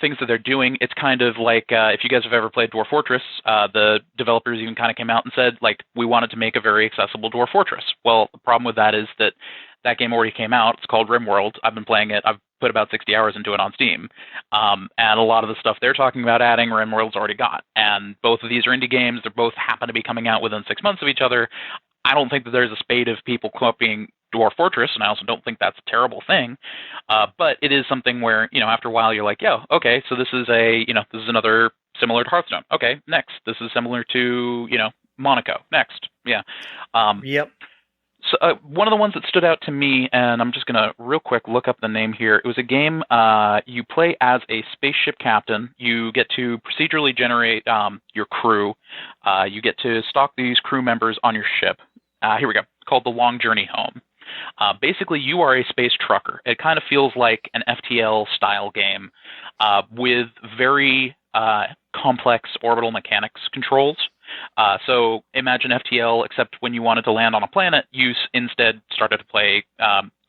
things that they're doing. It's kind of like, if you guys have ever played Dwarf Fortress, the developers even kind of came out and said, like, we wanted to make a very accessible Dwarf Fortress. Well, the problem with that is that game already came out. It's called RimWorld. I've been playing it. I've put about 60 hours into it on Steam. And a lot of the stuff they're talking about adding, RimWorld's already got. And both of these are indie games. They both happen to be coming out within 6 months of each other. I don't think that there's a spate of people copying Dwarf Fortress, and I also don't think that's a terrible thing. But it is something where, after a while you're like, yeah, okay, so this is this is another similar to Hearthstone. Okay, next. This is similar to, Monaco. Next. Yeah. Yep. So one of the ones that stood out to me, and I'm just going to real quick look up the name here. It was a game you play as a spaceship captain. You get to procedurally generate your crew. You get to stock these crew members on your ship. Here we go. Called The Long Journey Home. Basically, you are a space trucker. It kind of feels like an FTL-style game with very complex orbital mechanics controls. So imagine FTL, except when you wanted to land on a planet, you instead started to play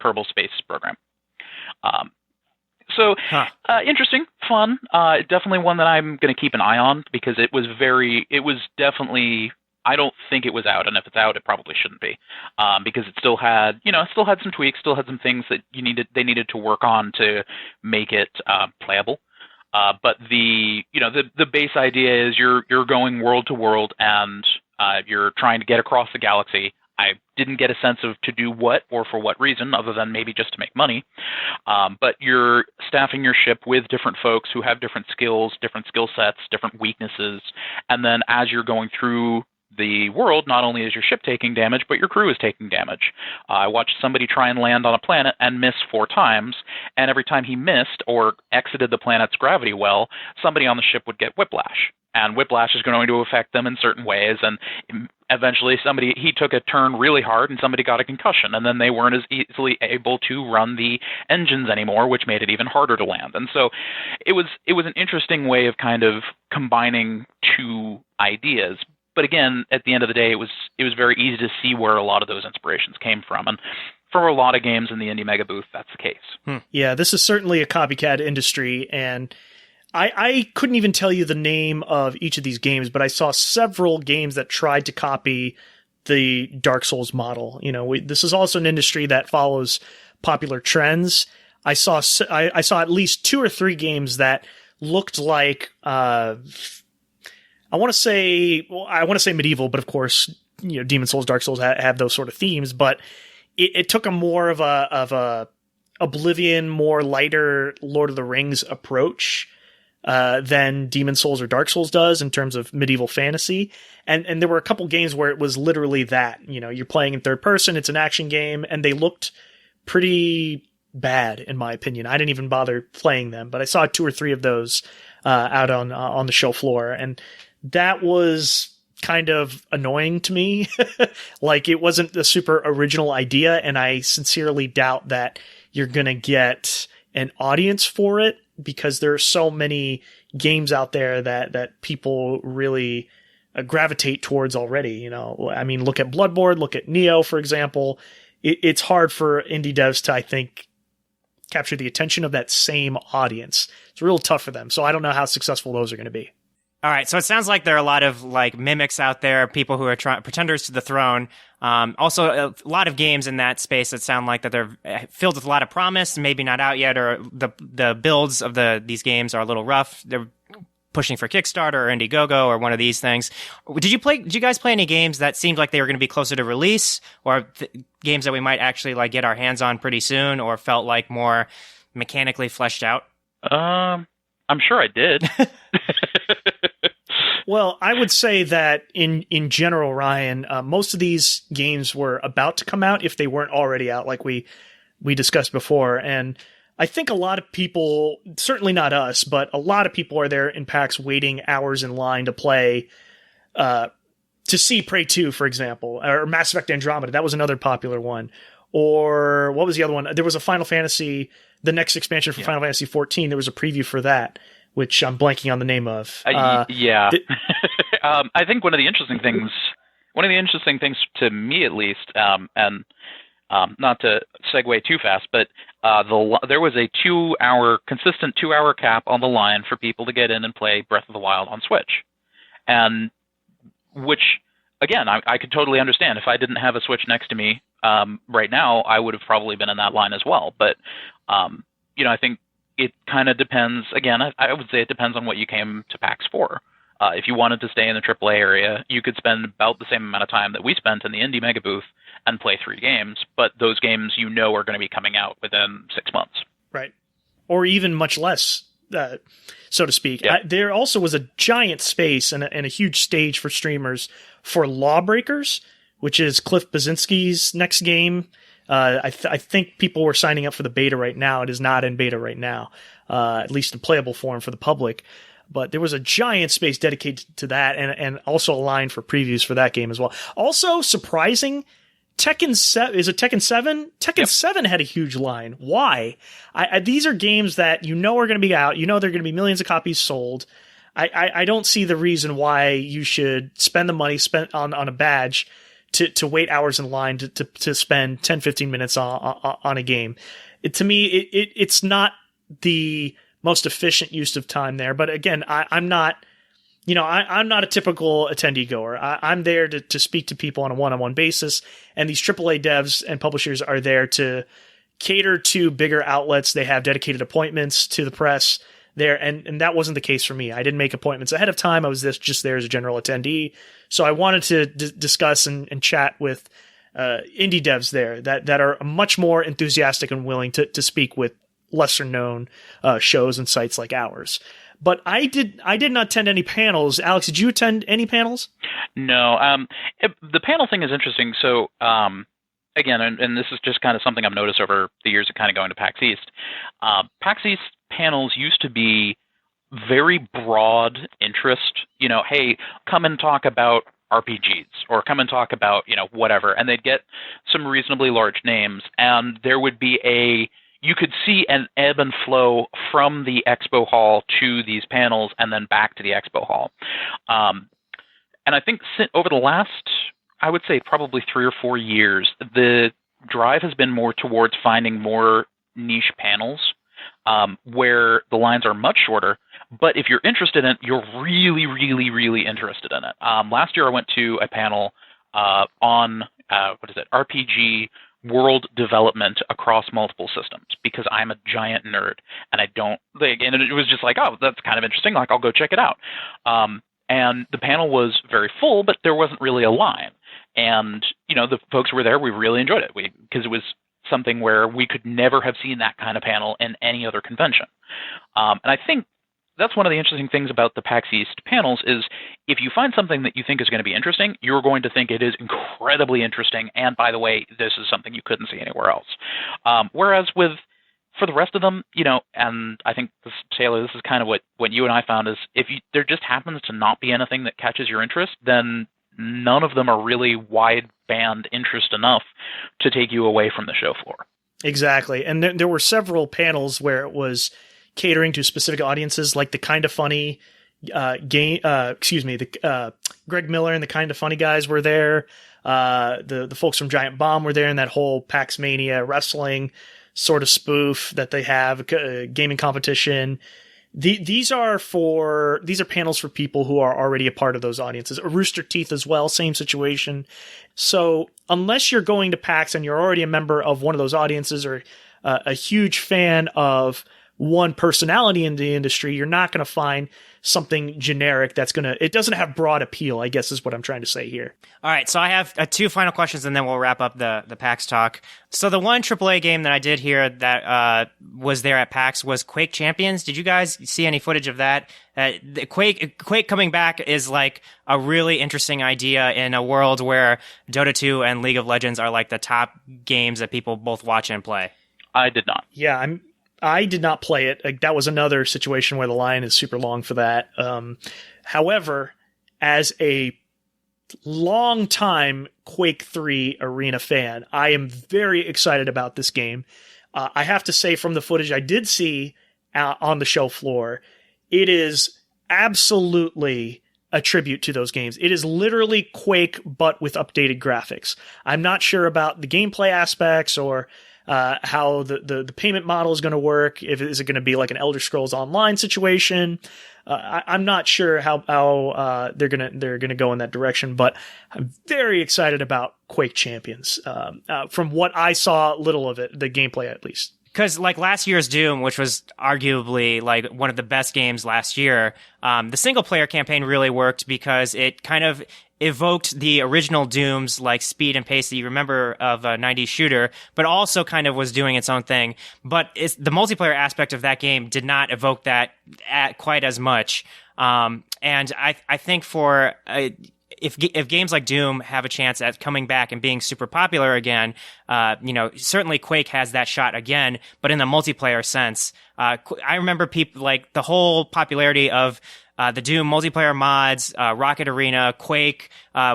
Kerbal Space Program. Interesting, fun. Definitely one that I'm going to keep an eye on because it was definitely. I don't think it was out, and if it's out, it probably shouldn't be, because it still had some tweaks, still had some things that they needed to work on to make it playable. But the base idea is you're going world to world and you're trying to get across the galaxy. I didn't get a sense of to do what or for what reason, other than maybe just to make money. But you're staffing your ship with different folks who have different skills, different skill sets, different weaknesses, and then as you're going through the world, not only is your ship taking damage, but your crew is taking damage. I watched somebody try and land on a planet and miss 4 times, and every time he missed or exited the planet's gravity well, somebody on the ship would get whiplash. And whiplash is going to affect them in certain ways, and eventually he took a turn really hard and somebody got a concussion, and then they weren't as easily able to run the engines anymore, which made it even harder to land. And so it was an interesting way of kind of combining two ideas. But again, at the end of the day, it was very easy to see where a lot of those inspirations came from. And for a lot of games in the Indie Mega booth, that's the case. Yeah, this is certainly a copycat industry, and I couldn't even tell you the name of each of these games, but I saw several games that tried to copy the Dark Souls model. This is also an industry that follows popular trends. I saw at least 2 or 3 games that looked like I want to say medieval, but of course, Demon Souls, Dark Souls have those sort of themes, but it took a more of a Oblivion, more lighter Lord of the Rings approach than Demon Souls or Dark Souls does in terms of medieval fantasy. And there were a couple games where it was literally that, you're playing in third person, it's an action game, and they looked pretty bad, in my opinion. I didn't even bother playing them, but I saw 2 or 3 of those out on the show floor, and that was kind of annoying to me. Like, it wasn't a super original idea, and I sincerely doubt that you're going to get an audience for it because there are so many games out there that people really gravitate towards already. I mean, look at Bloodborne, look at Neo, for example. It's hard for indie devs to, I think, capture the attention of that same audience. It's real tough for them. So I don't know how successful those are going to be. All right, so it sounds like there are a lot of mimics out there, people who are pretenders to the throne. Also, a lot of games in that space that sound like that they're filled with a lot of promise, maybe not out yet, or the builds of these games are a little rough. They're pushing for Kickstarter or Indiegogo or one of these things. Did you guys play any games that seemed like they were going to be closer to release, or games that we might actually get our hands on pretty soon, or felt like more mechanically fleshed out? I'm sure I did. Well, I would say that in general, Ryan, most of these games were about to come out if they weren't already out, like we discussed before. And I think a lot of people, certainly not us, but a lot of people are there in PAX waiting hours in line to play, to see Prey 2, for example, or Mass Effect Andromeda. That was another popular one. Or what was the other one? There was a Final Fantasy, the next expansion for Final Fantasy 14. There was a preview for that, which I'm blanking on the name of. I think one of the interesting things to me at least, and not to segue too fast, but there was a consistent 2-hour cap on the line for people to get in and play Breath of the Wild on Switch. And which, again, I could totally understand. If I didn't have a Switch next to me right now, I would have probably been in that line as well. But, I think it kind of depends. Again, I would say it depends on what you came to PAX for. If you wanted to stay in the AAA area, you could spend about the same amount of time that we spent in the Indie Mega Booth and play 3 games, but those games are going to be coming out within 6 months. Right. Or even much less, so to speak. Yeah. There also was a giant space and a huge stage for streamers for Lawbreakers, which is Cliff Bleszinski's next game. I think people were signing up for the beta right now. It is not in beta right now, at least in playable form for the public. But there was a giant space dedicated to that, and also a line for previews for that game as well. Also, surprising, Tekken 7, is it Tekken 7? Tekken 7 had a huge line. Why? These are games that are going to be out. They're going to be millions of copies sold. I don't see the reason why you should spend the money spent on a badge to wait hours in line to spend 10, 15 minutes on a game. To me, it's not the most efficient use of time there. But again, I'm not a typical attendee goer. I'm there to speak to people on a one-on-one basis. And these AAA devs and publishers are there to cater to bigger outlets. They have dedicated appointments to the press there. And that wasn't the case for me. I didn't make appointments ahead of time. I was just there as a general attendee. So I wanted to discuss and chat with indie devs there that are much more enthusiastic and willing to speak with lesser known shows and sites like ours. But I did not attend any panels. Alex, did you attend any panels? No. The panel thing is interesting. So again, and this is just kind of something I've noticed over the years of kind of going to PAX East. PAX East panels used to be very broad interest. Hey, come and talk about RPGs, or come and talk about whatever, and they'd get some reasonably large names, and there would be you could see an ebb and flow from the expo hall to these panels and then back to the expo hall. And I think over the last, I would say probably 3 or 4 years, the drive has been more towards finding more niche panels where the lines are much shorter. But if you're interested in it, you're really, really, really interested in it. Last year I went to a panel on, RPG world development across multiple systems, because I'm a giant nerd and and it was just like, oh, that's kind of interesting. Like, I'll go check it out. And the panel was very full, but there wasn't really a line. And, the folks who were there, we really enjoyed it because it was something where we could never have seen that kind of panel in any other convention. And I think that's one of the interesting things about the PAX East panels is if you find something that you think is going to be interesting, you're going to think it is incredibly interesting. And by the way, this is something you couldn't see anywhere else. Whereas for the rest of them, and I think, Taylor, this is kind of what you and I found is there just happens to not be anything that catches your interest, then none of them are really wide band interest enough to take you away from the show floor. Exactly. And there were several panels where it was catering to specific audiences, like the Kinda Funny Greg Miller and the Kinda Funny guys were there. The folks from Giant Bomb were there in that whole PAX Mania wrestling sort of spoof that they have, gaming competition. These are panels for people who are already a part of those audiences. Rooster Teeth as well, same situation. So unless you're going to PAX and you're already a member of one of those audiences or a huge fan of one personality in the industry, you're not going to find something generic it doesn't have broad appeal, I guess is what I'm trying to say here. All right, so I have two final questions, and then we'll wrap up the PAX talk. So the one AAA game that I did hear that was there at PAX was Quake Champions. Did you guys see any footage of that? The Quake coming back is like a really interesting idea in a world where Dota 2 and League of Legends are like the top games that people both watch and play. I did not. Yeah, I did not play it. Like, that was another situation where the line is super long for that. However, as a long-time Quake 3 arena fan, I am very excited about this game. I have to say, from the footage I did see on the show floor, it is absolutely a tribute to those games. It is literally Quake, but with updated graphics. I'm not sure about the gameplay aspects or how the payment model is going to work. Is it going to be like an Elder Scrolls Online situation? I'm not sure how they're gonna go in that direction, but I'm very excited about Quake Champions. From what I saw, little of it, the gameplay at least. Because like last year's Doom, which was arguably like one of the best games last year, the single player campaign really worked because it kind of evoked the original Doom's like speed and pace that you remember of a 90s shooter, but also kind of was doing its own thing. But the multiplayer aspect of that game did not evoke that quite as much. And I think for if games like Doom have a chance at coming back and being super popular again, certainly Quake has that shot again, but in the multiplayer sense. I remember people like the whole popularity of the Doom multiplayer mods, Rocket Arena, Quake,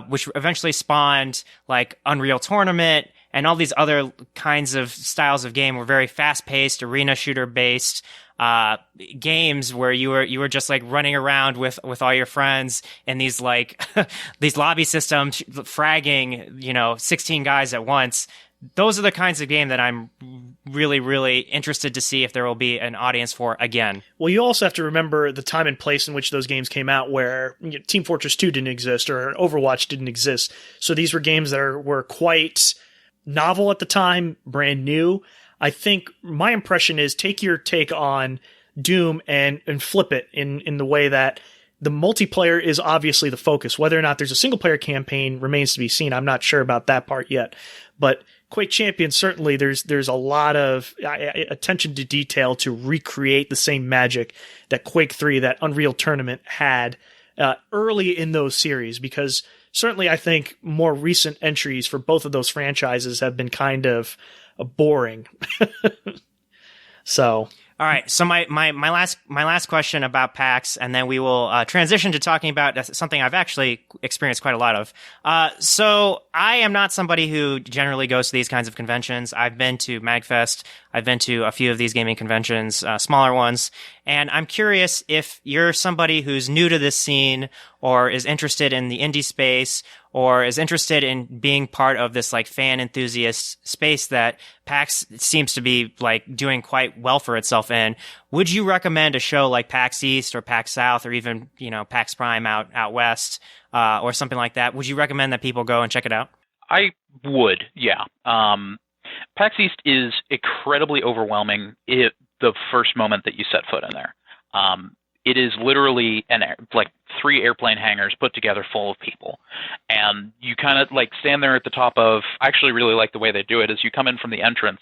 which eventually spawned like Unreal Tournament, and all these other kinds of styles of game were very fast-paced, arena shooter-based games where you were just like running around with all your friends in these like these lobby systems, fragging 16 guys at once. Those are the kinds of game that I'm really, really interested to see if there will be an audience for again. Well, you also have to remember the time and place in which those games came out, where Team Fortress 2 didn't exist or Overwatch didn't exist. So these were games that were quite novel at the time, brand new. I think my impression is take your take on Doom and flip it in the way that the multiplayer is obviously the focus. Whether or not there's a single player campaign remains to be seen. I'm not sure about that part yet, but Quake Champions, certainly there's a lot of attention to detail to recreate the same magic that Quake 3, that Unreal Tournament had early in those series, because certainly I think more recent entries for both of those franchises have been kind of boring. So... All right, so my last question about PAX, and then we will transition to talking about something I've actually experienced quite a lot of. So I am not somebody who generally goes to these kinds of conventions. I've been to MagFest. I've been to a few of these gaming conventions, smaller ones, and I'm curious if you're somebody who's new to this scene or is interested in the indie space or is interested in being part of this like fan enthusiast space that PAX seems to be like doing quite well for itself in. Would you recommend a show like PAX East or PAX South or even, PAX Prime out west, or something like that? Would you recommend that people go and check it out? I would, yeah. PAX East is incredibly overwhelming the first moment that you set foot in there. It is literally like 3 airplane hangars put together full of people. And you kind of like stand there at the top of, I actually really like the way they do it, is you come in from the entrance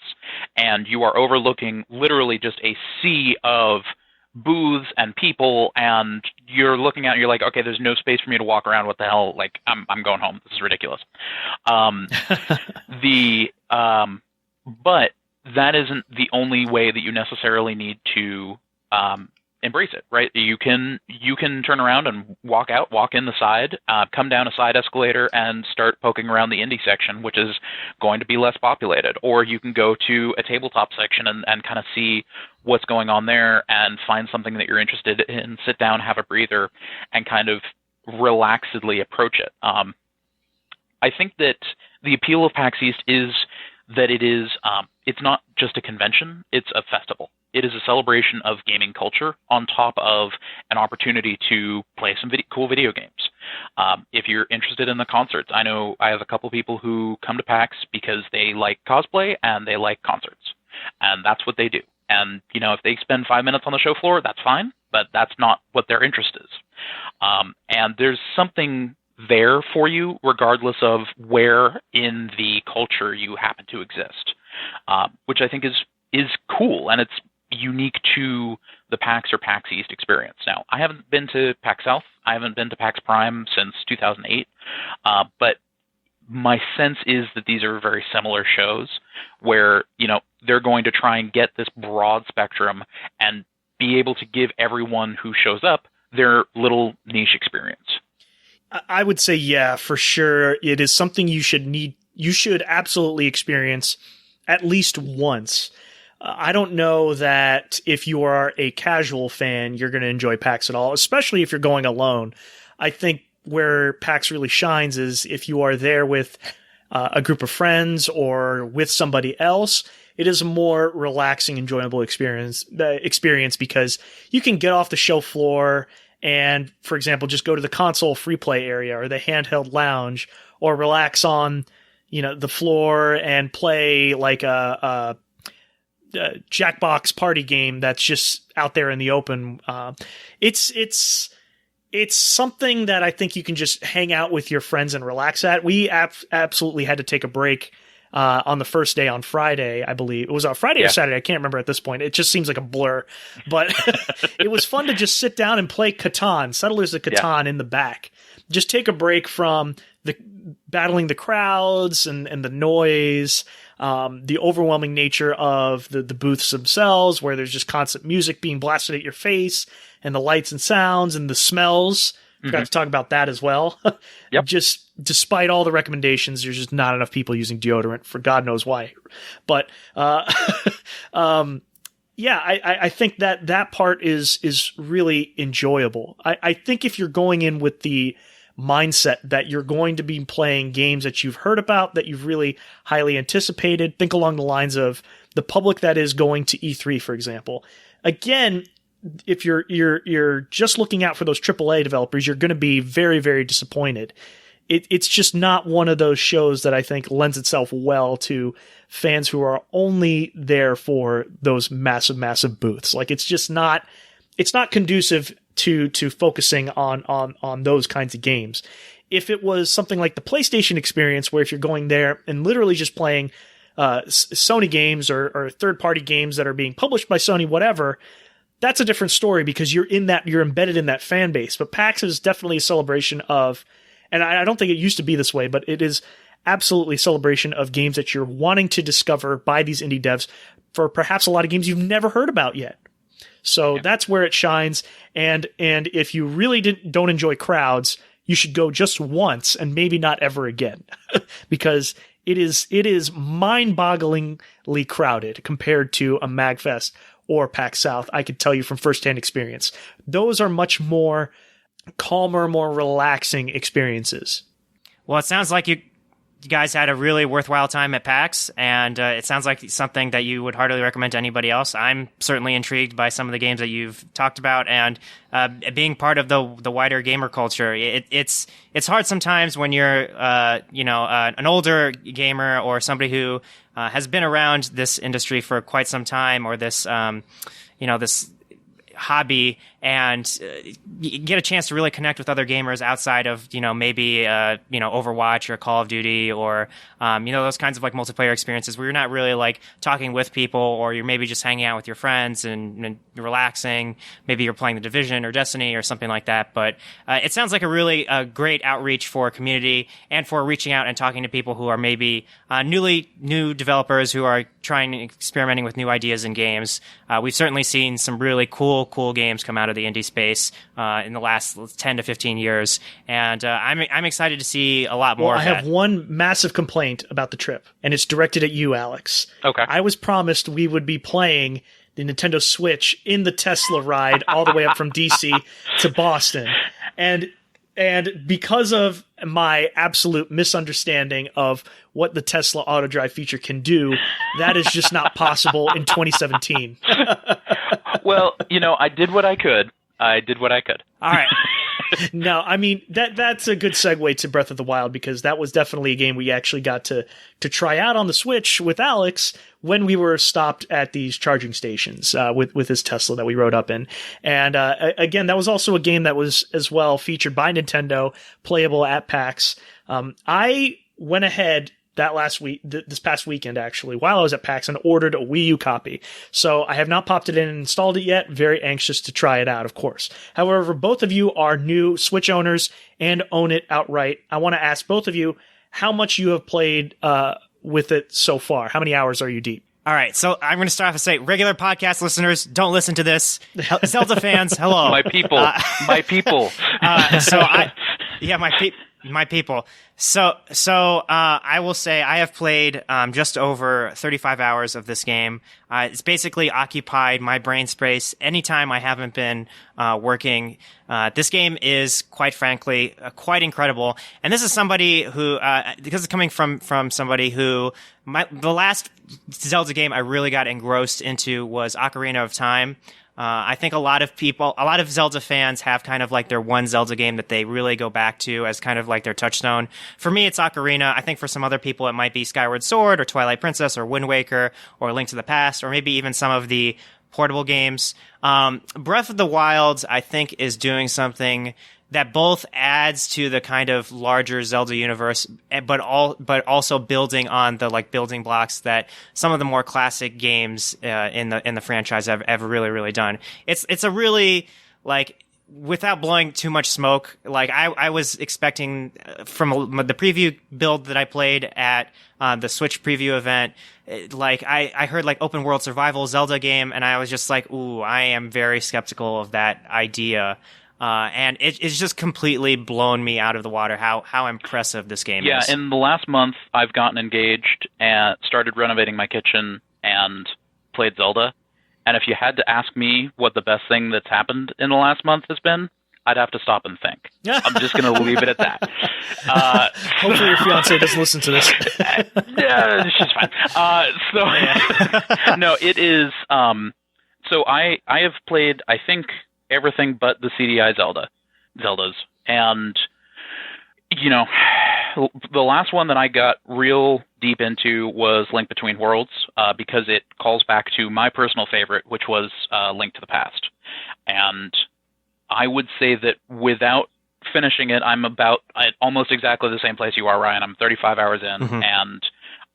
and you are overlooking literally just a sea of booths and people, and you're looking out and you're like, okay, there's no space for me to walk around. What the hell? Like, I'm going home. This is ridiculous. But that isn't the only way that you necessarily need to embrace it, right? You can turn around and walk in the side, come down a side escalator and start poking around the indie section, which is going to be less populated. Or you can go to a tabletop section and kind of see what's going on there and find something that you're interested in, sit down, have a breather, and kind of relaxedly approach it. I think that the appeal of PAX East is that it's not just a convention, it's a festival. It is a celebration of gaming culture on top of an opportunity to play some cool video games. If you're interested in the concerts, I know I have a couple people who come to PAX because they like cosplay and they like concerts. And that's what they do. And, if they spend 5 minutes on the show floor, that's fine, but that's not what their interest is. And there's something there for you regardless of where in the culture you happen to exist, which I think is cool, and it's unique to the PAX or PAX East experience. Now, I haven't been to PAX South. I haven't been to PAX Prime since 2008, but my sense is that these are very similar shows where, they're going to try and get this broad spectrum and be able to give everyone who shows up their little niche experience. I would say, yeah, for sure. It is something you should absolutely experience at least once. I don't know that if you are a casual fan, you're going to enjoy PAX at all, especially if you're going alone. I think where PAX really shines is if you are there with a group of friends or with somebody else. It is a more relaxing, enjoyable experience because you can get off the show floor and, for example, just go to the console free play area or the handheld lounge, or relax on, the floor and play like a Jackbox party game that's just out there in the open. It's something that I think you can just hang out with your friends and relax at. We absolutely had to take a break on the first day on Friday, I believe. It was on Friday or Saturday. I can't remember at this point. It just seems like a blur. But it was fun to just sit down and play Catan, Settlers of Catan in the back. Just take a break from battling the crowds and the noise, the overwhelming nature of the booths themselves, where there's just constant music being blasted at your face, and the lights and sounds and the smells. Forgot to talk about that as well. Yep. Just despite all the recommendations, there's just not enough people using deodorant for God knows why. But I think that part is really enjoyable. I think if you're going in with the mindset that you're going to be playing games that you've heard about, that you've really highly anticipated, think along the lines of the public that is going to E3, for example. Again, if you're just looking out for those AAA developers, you're going to be very, very disappointed. It's just not one of those shows that I think lends itself well to fans who are only there for those massive, massive booths. Like, it's not conducive to focusing on those kinds of games. If it was something like the PlayStation experience, where if you're going there and literally just playing Sony games or third-party games that are being published by Sony, whatever, that's a different story because you're embedded in that fan base. But PAX is definitely a celebration of, and I don't think it used to be this way, but it is absolutely a celebration of games that you're wanting to discover by these indie devs for perhaps a lot of games you've never heard about yet. So that's where it shines. And if you really don't enjoy crowds, you should go just once and maybe not ever again, because it is mind-bogglingly crowded compared to a MagFest or PAX South. I could tell you from firsthand experience. Those are much more calmer, more relaxing experiences. Well, it sounds like you guys had a really worthwhile time at PAX, and it sounds like something that you would heartily recommend to anybody else. I'm certainly intrigued by some of the games that you've talked about, and being part of the wider gamer culture. It's hard sometimes when you're an older gamer or somebody who has been around this industry for quite some time, or this this hobby, and get a chance to really connect with other gamers outside of maybe Overwatch or Call of Duty or those kinds of like multiplayer experiences where you're not really like talking with people, or you're maybe just hanging out with your friends and relaxing. Maybe you're playing The Division or Destiny or something like that. But it sounds like a really great outreach for a community and for reaching out and talking to people who are maybe new developers who are trying and experimenting with new ideas in games. We've certainly seen some really cool games come out of the indie space in the last 10 to 15 years, and I'm excited to see a lot more. Well, I have one massive complaint about the trip, and it's directed at you, Alex. Okay. I was promised we would be playing the Nintendo Switch in the Tesla ride all the way up from DC to Boston, and because of my absolute misunderstanding of what the Tesla auto drive feature can do, that is just not possible in 2017. Well, I did what I could. All right. No, I mean that's a good segue to Breath of the Wild, because that was definitely a game we actually got to try out on the Switch with Alex when we were stopped at these charging stations with his Tesla that we rode up in. And again, that was also a game that was as well featured by Nintendo, playable at PAX. I went ahead that last week, this past weekend actually, while I was at PAX, and ordered a Wii U copy. So I have not popped it in and installed it yet. Very anxious to try it out, of course. However, both of you are new Switch owners and own it outright. I want to ask both of you how much you have played with it so far. How many hours are you deep? All right, so I'm going to start off and say, regular podcast listeners, don't listen to this. Zelda fans, hello. My people. My people. My people. So I will say I have played just over 35 hours of this game. It's basically occupied my brain space anytime I haven't been working. This game is, quite frankly, quite incredible. And this is somebody who, because it's coming from somebody who, the last Zelda game I really got engrossed into was Ocarina of Time. I think a lot of Zelda fans have kind of like their one Zelda game that they really go back to as kind of like their touchstone. For me, it's Ocarina. I think for some other people, it might be Skyward Sword or Twilight Princess or Wind Waker or Link to the Past, or maybe even some of the portable games. Breath of the Wild, I think, is doing something that both adds to the kind of larger Zelda universe, but also building on the like building blocks that some of the more classic games in the franchise have ever really done. It's a really, like, without blowing too much smoke, like I was expecting from the preview build that I played at the Switch preview event, like I heard like open world survival Zelda game, and I was just like, ooh, I am very skeptical of that idea. And it's just completely blown me out of the water how impressive this game is. Yeah, in the last month, I've gotten engaged and started renovating my kitchen and played Zelda. And if you had to ask me what the best thing that's happened in the last month has been, I'd have to stop and think. I'm just going to leave it at that. Hopefully your fiance doesn't listen to this. Yeah, she's fine. No, it is... so I have played, I think, everything but the CDI Zeldas. And, you know, the last one that I got real deep into was Link Between Worlds, because it calls back to my personal favorite, which was Link to the Past. And I would say that without finishing it, I'm about almost exactly the same place you are, Ryan. I'm 35 hours in, and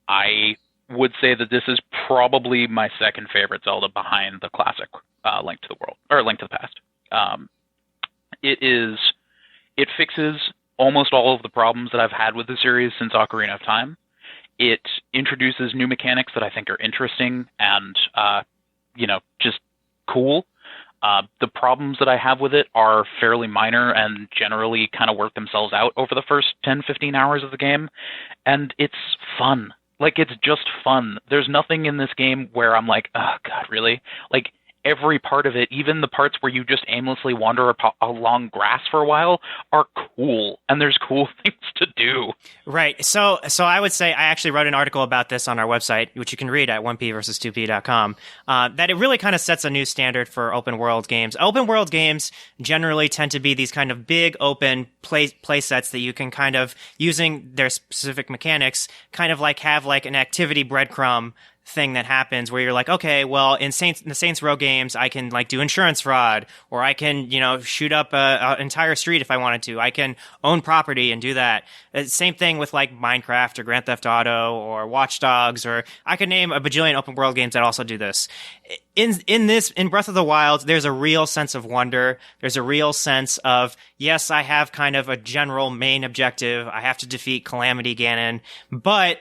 I would say that this is probably my second favorite Zelda behind the classic Link to the Past. It fixes almost all of the problems that I've had with the series since Ocarina of Time. It introduces new mechanics that I think are interesting and just cool. The problems that I have with it are fairly minor and generally kind of work themselves out over the first 10-15 hours of the game, and it's fun. Like, it's just fun. There's nothing in this game where I'm like, oh, God, really? Like, every part of it, even the parts where you just aimlessly wander along grass for a while, are cool, and there's cool things to do. Right. So I would say I actually wrote an article about this on our website, which you can read at 1p2p.com, that it really kind of sets a new standard for open world games. Open world games generally tend to be these kind of big open play sets that you can kind of, using their specific mechanics, kind of like have like an activity breadcrumb thing that happens where you're like, okay, well, in the Saints Row games, I can like do insurance fraud, or I can, shoot up an entire street if I wanted to. I can own property and do that. Same thing with like Minecraft or Grand Theft Auto or Watch Dogs, or I could name a bajillion open world games that also do this. In Breath of the Wild, there's a real sense of wonder. There's a real sense of, yes, I have kind of a general main objective. I have to defeat Calamity Ganon, but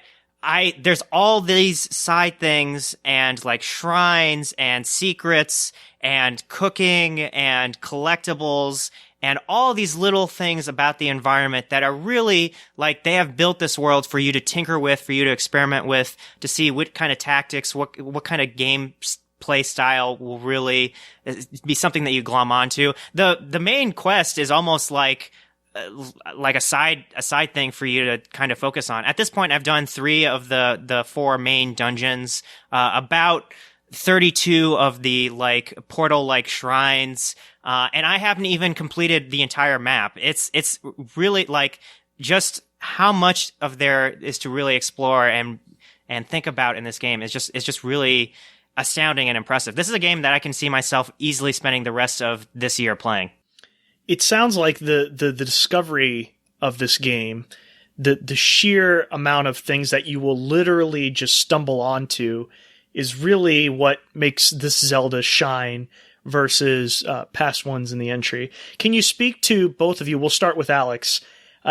there's all these side things and like shrines and secrets and cooking and collectibles and all these little things about the environment that are really like they have built this world for you to tinker with, for you to experiment with, to see what kind of tactics, what kind of game play style will really be something that you glom onto. The main quest is almost like a side thing for you to kind of focus on. At this point, I've done 3 of the 4 main dungeons, about 32 of the like portal like shrines, and I haven't even completed the entire map. It's really like just how much of there is to really explore and think about in this game is just really astounding and impressive. This is a game that I can see myself easily spending the rest of this year playing. It sounds like the discovery of this game, the sheer amount of things that you will literally just stumble onto is really what makes this Zelda shine versus past ones in the entry. Can you speak to both of you? We'll start with Alex.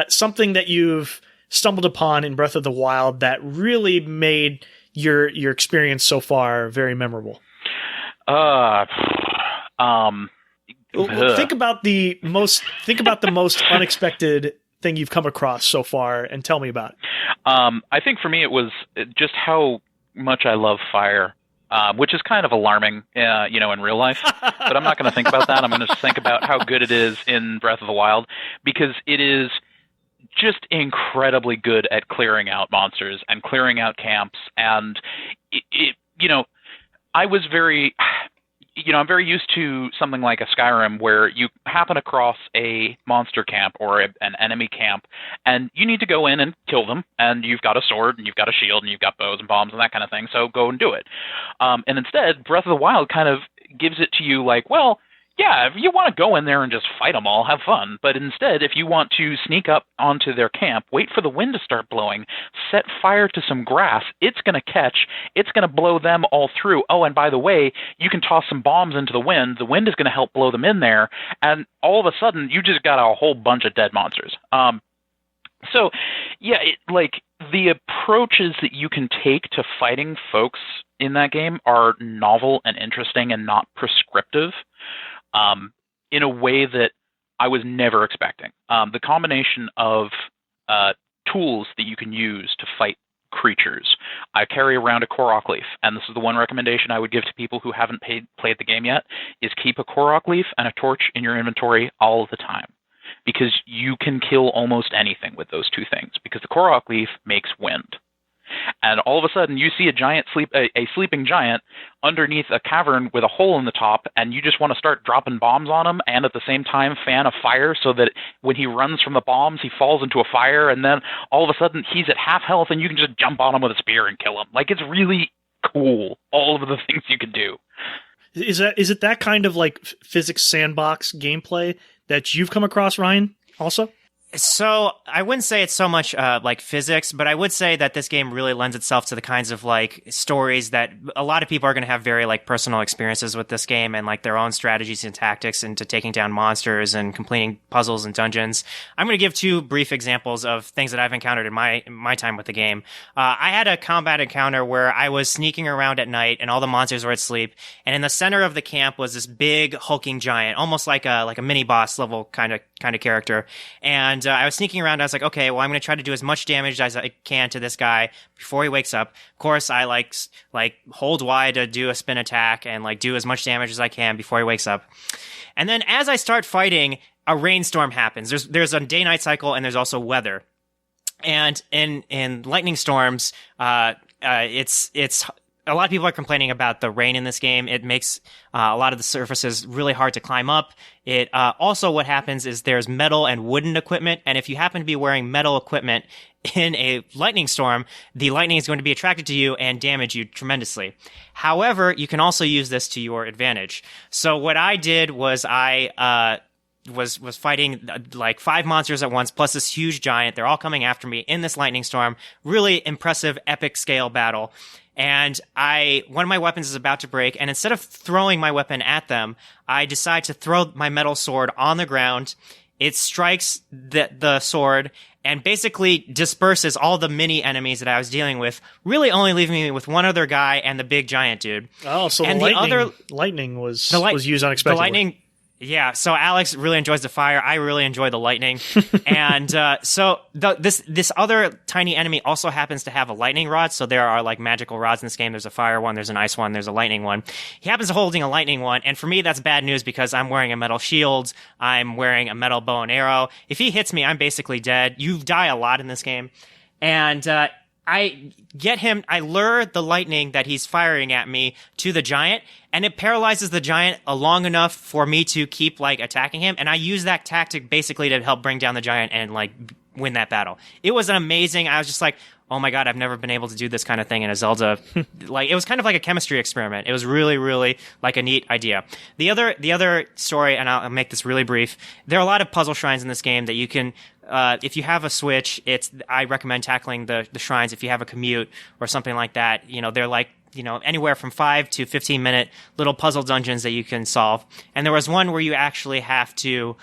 Something that you've stumbled upon in Breath of the Wild that really made your experience so far very memorable. Think about the most unexpected thing you've come across so far and tell me about it. I think for me it was just how much I love fire, which is kind of alarming, in real life. But I'm not going to think about that. I'm going to think about how good it is in Breath of the Wild, because it is just incredibly good at clearing out monsters and clearing out camps. And I was very, I'm very used to something like a Skyrim where you happen across a monster camp or an enemy camp, and you need to go in and kill them, and you've got a sword, and you've got a shield, and you've got bows and bombs and that kind of thing, so go and do it. And instead, Breath of the Wild kind of gives it to you like, well, yeah, if you want to go in there and just fight them all, have fun. But instead, if you want to sneak up onto their camp, wait for the wind to start blowing, set fire to some grass, it's going to catch, it's going to blow them all through. Oh, and by the way, you can toss some bombs into the wind is going to help blow them in there, and all of a sudden, you just got a whole bunch of dead monsters. So, yeah, the approaches that you can take to fighting folks in that game are novel and interesting and not prescriptive. In a way that I was never expecting. The combination of tools that you can use to fight creatures. I carry around a Korok leaf, and this is the one recommendation I would give to people who haven't played the game yet, is keep a Korok leaf and a torch in your inventory all the time, because you can kill almost anything with those two things, because the Korok leaf makes wind. And all of a sudden, you see a sleeping giant underneath a cavern with a hole in the top, and you just want to start dropping bombs on him, and at the same time fan a fire so that when he runs from the bombs, he falls into a fire, and then all of a sudden he's at half health, and you can just jump on him with a spear and kill him. Like, it's really cool, all of the things you can do. Is it that kind of like physics sandbox gameplay that you've come across, Ryan, also? So I wouldn't say it's so much like physics, but I would say that this game really lends itself to the kinds of like stories that a lot of people are going to have very like personal experiences with this game, and like their own strategies and tactics into taking down monsters and completing puzzles and dungeons. I'm going to give two brief examples of things that I've encountered in my time with the game. I had a combat encounter where I was sneaking around at night and all the monsters were asleep, and in the center of the camp was this big hulking giant, almost like a mini boss level kind of character. And I was sneaking around. I was like, okay, well, I'm going to try to do as much damage as I can to this guy before he wakes up. Of course, I like hold Y to do a spin attack and like do as much damage as I can before he wakes up. And then as I start fighting, a rainstorm happens. There's a day-night cycle, and there's also weather. And in lightning storms, it's a lot of people are complaining about the rain in this game. It makes a lot of the surfaces really hard to climb up. It also, what happens is there's metal and wooden equipment, and if you happen to be wearing metal equipment in a lightning storm, the lightning is going to be attracted to you and damage you tremendously. However, you can also use this to your advantage. So what I did was I was fighting like 5 monsters at once, plus this huge giant. They're all coming after me in this lightning storm. Really impressive, epic scale battle. And one of my weapons is about to break, and instead of throwing my weapon at them, I decide to throw my metal sword on the ground. It strikes the sword and basically disperses all the mini enemies that I was dealing with, really only leaving me with one other guy and the big giant dude. Oh, so and the lightning was used unexpectedly. The lightning. Yeah, so Alex really enjoys the fire. I really enjoy the lightning. And so this other tiny enemy also happens to have a lightning rod. So there are like magical rods in this game. There's a fire one, there's an ice one, there's a lightning one. He happens to be holding a lightning one. And for me, that's bad news because I'm wearing a metal shield. I'm wearing a metal bow and arrow. If he hits me, I'm basically dead. You die a lot in this game. And I lure the lightning that he's firing at me to the giant, and it paralyzes the giant long enough for me to keep like attacking him. And I use that tactic basically to help bring down the giant and like win that battle. It was amazing. I was just like, oh my God, I've never been able to do this kind of thing in a Zelda. Like, it was kind of like a chemistry experiment. It was really, really like a neat idea. The other story, and I'll make this really brief. There are a lot of puzzle shrines in this game that you can, if you have a Switch, I recommend tackling the shrines. If you have a commute or something like that, they're like, anywhere from 5 to 15 minute little puzzle dungeons that you can solve. And there was one where you actually have to,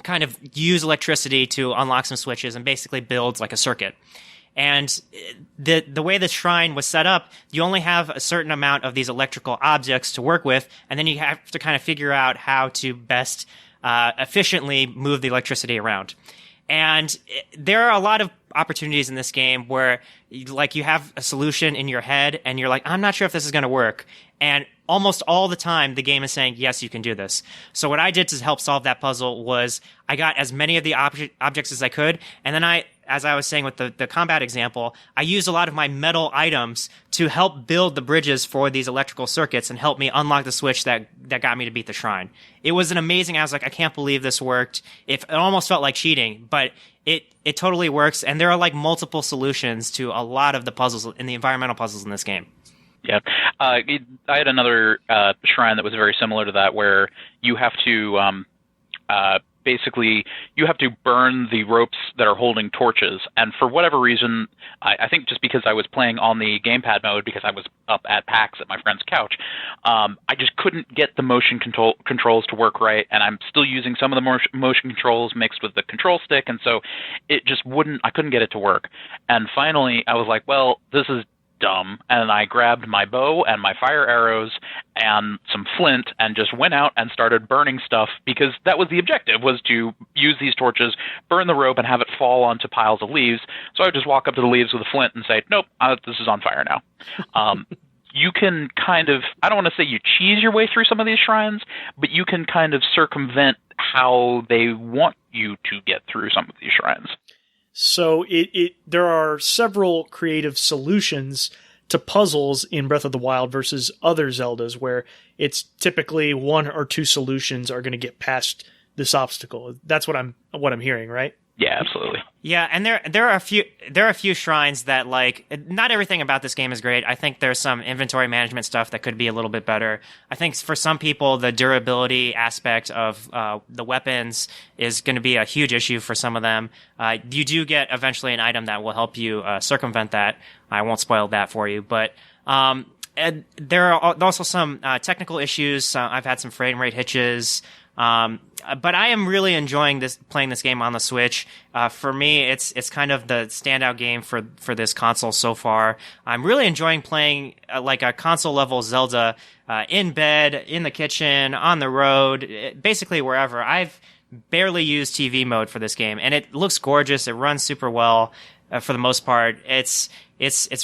kind of use electricity to unlock some switches and basically build like a circuit. And the way the shrine was set up, you only have a certain amount of these electrical objects to work with, and then you have to kind of figure out how to best efficiently move the electricity around. And there are a lot of opportunities in this game where like you have a solution in your head and you're like, I'm not sure if this is going to work. And almost all the time, the game is saying, yes, you can do this. So what I did to help solve that puzzle was I got as many of the objects as I could. And then as I was saying with the combat example, I used a lot of my metal items to help build the bridges for these electrical circuits and help me unlock the switch that got me to beat the shrine. It was I was like, I can't believe this worked. It almost felt like cheating, but it totally works. And there are like multiple solutions to a lot of the puzzles in the environmental puzzles in this game. Yeah. I had another shrine that was very similar to that, where you have to basically you have to burn the ropes that are holding torches. And for whatever reason, I think just because I was playing on the gamepad mode, because I was up at PAX at my friend's couch, I just couldn't get the motion controls to work right. And I'm still using some of the motion controls mixed with the control stick. And so it just I couldn't get it to work. And finally, I was like, well, this is dumb, and I grabbed my bow and my fire arrows and some flint and just went out and started burning stuff, because that was the objective, was to use these torches, burn the rope, and have it fall onto piles of leaves. So I would just walk up to the leaves with a flint and say, nope, this is on fire now. You can kind of, I don't want to say you cheese your way through some of these shrines, but you can kind of circumvent how they want you to get through some of these shrines. So there are several creative solutions to puzzles in Breath of the Wild versus other Zeldas, where it's typically one or two solutions are going to get past this obstacle. That's what I'm hearing, right? Yeah, absolutely. Yeah, and there are a few shrines that, like, not everything about this game is great. I think there's some inventory management stuff that could be a little bit better. I think for some people, the durability aspect of the weapons is going to be a huge issue for some of them. You do get eventually an item that will help you circumvent that. I won't spoil that for you, but and there are also some technical issues. I've had some frame rate hitches. But I am really enjoying playing this game on the Switch. For me, it's kind of the standout game for this console so far. I'm really enjoying playing like a console level Zelda in bed, in the kitchen, on the road, basically wherever. I've barely used TV mode for this game, and it looks gorgeous. It runs super well for the most part. It's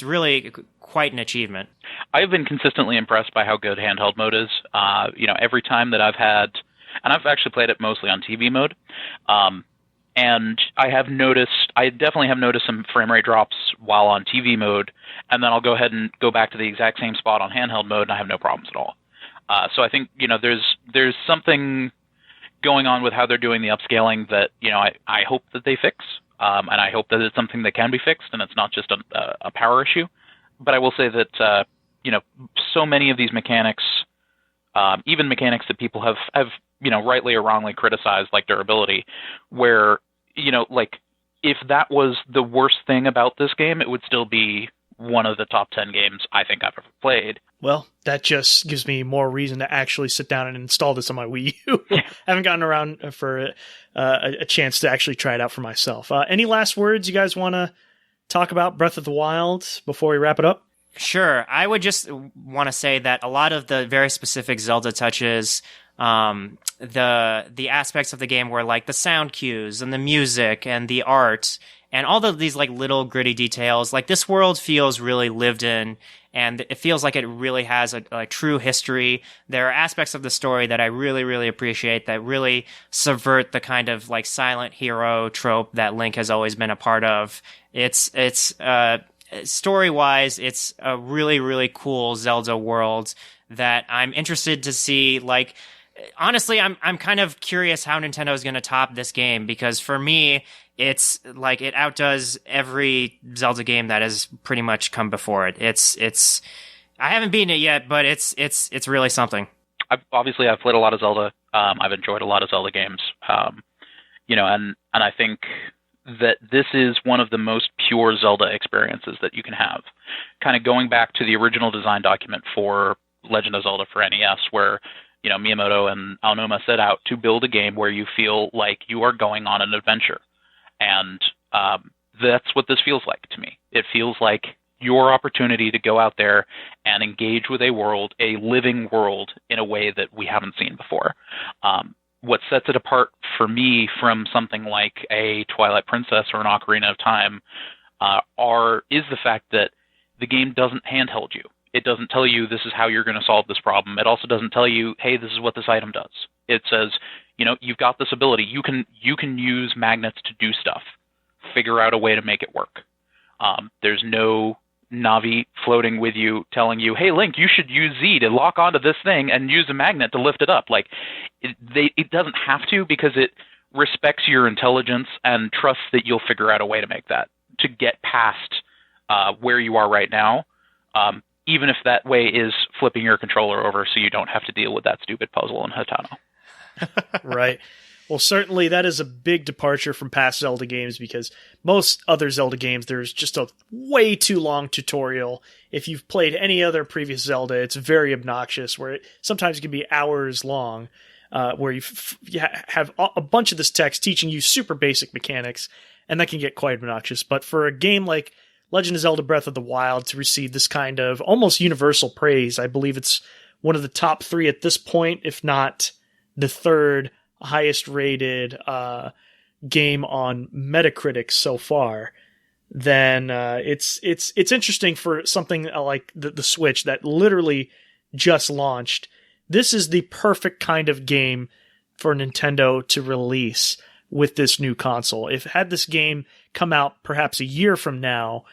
really quite an achievement. I've been consistently impressed by how good handheld mode is. Every time that I've had. And I've actually played it mostly on TV mode. And I definitely have noticed some frame rate drops while on TV mode, and then I'll go ahead and go back to the exact same spot on handheld mode, and I have no problems at all. So I think, there's something going on with how they're doing the upscaling that, I hope that they fix. And I hope that it's something that can be fixed and it's not just a power issue. But I will say that, so many of these mechanics, even mechanics that people have rightly or wrongly criticized, like durability, where, if that was the worst thing about this game, it would still be one of the top 10 games I think I've ever played. Well, that just gives me more reason to actually sit down and install this on my Wii U. I haven't gotten around for a chance to actually try it out for myself. Any last words you guys want to talk about Breath of the Wild before we wrap it up? Sure. I would just want to say that a lot of the very specific Zelda touches, the aspects of the game where like the sound cues and the music and the art and all of these like little gritty details, like this world feels really lived in and it feels like it really has a true history. There are aspects of the story that I really, really appreciate that really subvert the kind of like silent hero trope that Link has always been a part of. It's story-wise, it's a really, really cool Zelda world that I'm interested to see. Like, honestly, I'm kind of curious how Nintendo is going to top this game, because for me, it's like it outdoes every Zelda game that has pretty much come before it. It's I haven't beaten it yet, but it's really something. I've played a lot of Zelda. I've enjoyed a lot of Zelda games. And I think that this is one of the most pure Zelda experiences that you can have. Kind of going back to the original design document for Legend of Zelda for NES, where Miyamoto and Aonuma set out to build a game where you feel like you are going on an adventure. And that's what this feels like to me. It feels like your opportunity to go out there and engage with a world, a living world, in a way that we haven't seen before. What sets it apart for me from something like a Twilight Princess or an Ocarina of Time is the fact that the game doesn't handheld you. It doesn't tell you this is how you're going to solve this problem. It also doesn't tell you, hey, this is what this item does. It says, you've got this ability. You can use magnets to do stuff. Figure out a way to make it work. There's no Navi floating with you telling you, hey, Link, you should use Z to lock onto this thing and use a magnet to lift it up. Like, it doesn't have to, because it respects your intelligence and trusts that you'll figure out a way to make that, to get past where you are right now, even if that way is flipping your controller over so you don't have to deal with that stupid puzzle in Hatano. Right. Well, certainly that is a big departure from past Zelda games, because most other Zelda games, there's just a way too long tutorial. If you've played any other previous Zelda, it's very obnoxious, where it sometimes can be hours long, where you have a bunch of this text teaching you super basic mechanics, and that can get quite obnoxious. But for a game like Legend of Zelda Breath of the Wild to receive this kind of almost universal praise, I believe it's one of the top 3 at this point, if not the third highest rated game on Metacritic so far, then it's interesting for something like the Switch that literally just launched. This is the perfect kind of game for Nintendo to release with this new console. If had this game come out perhaps a year from now,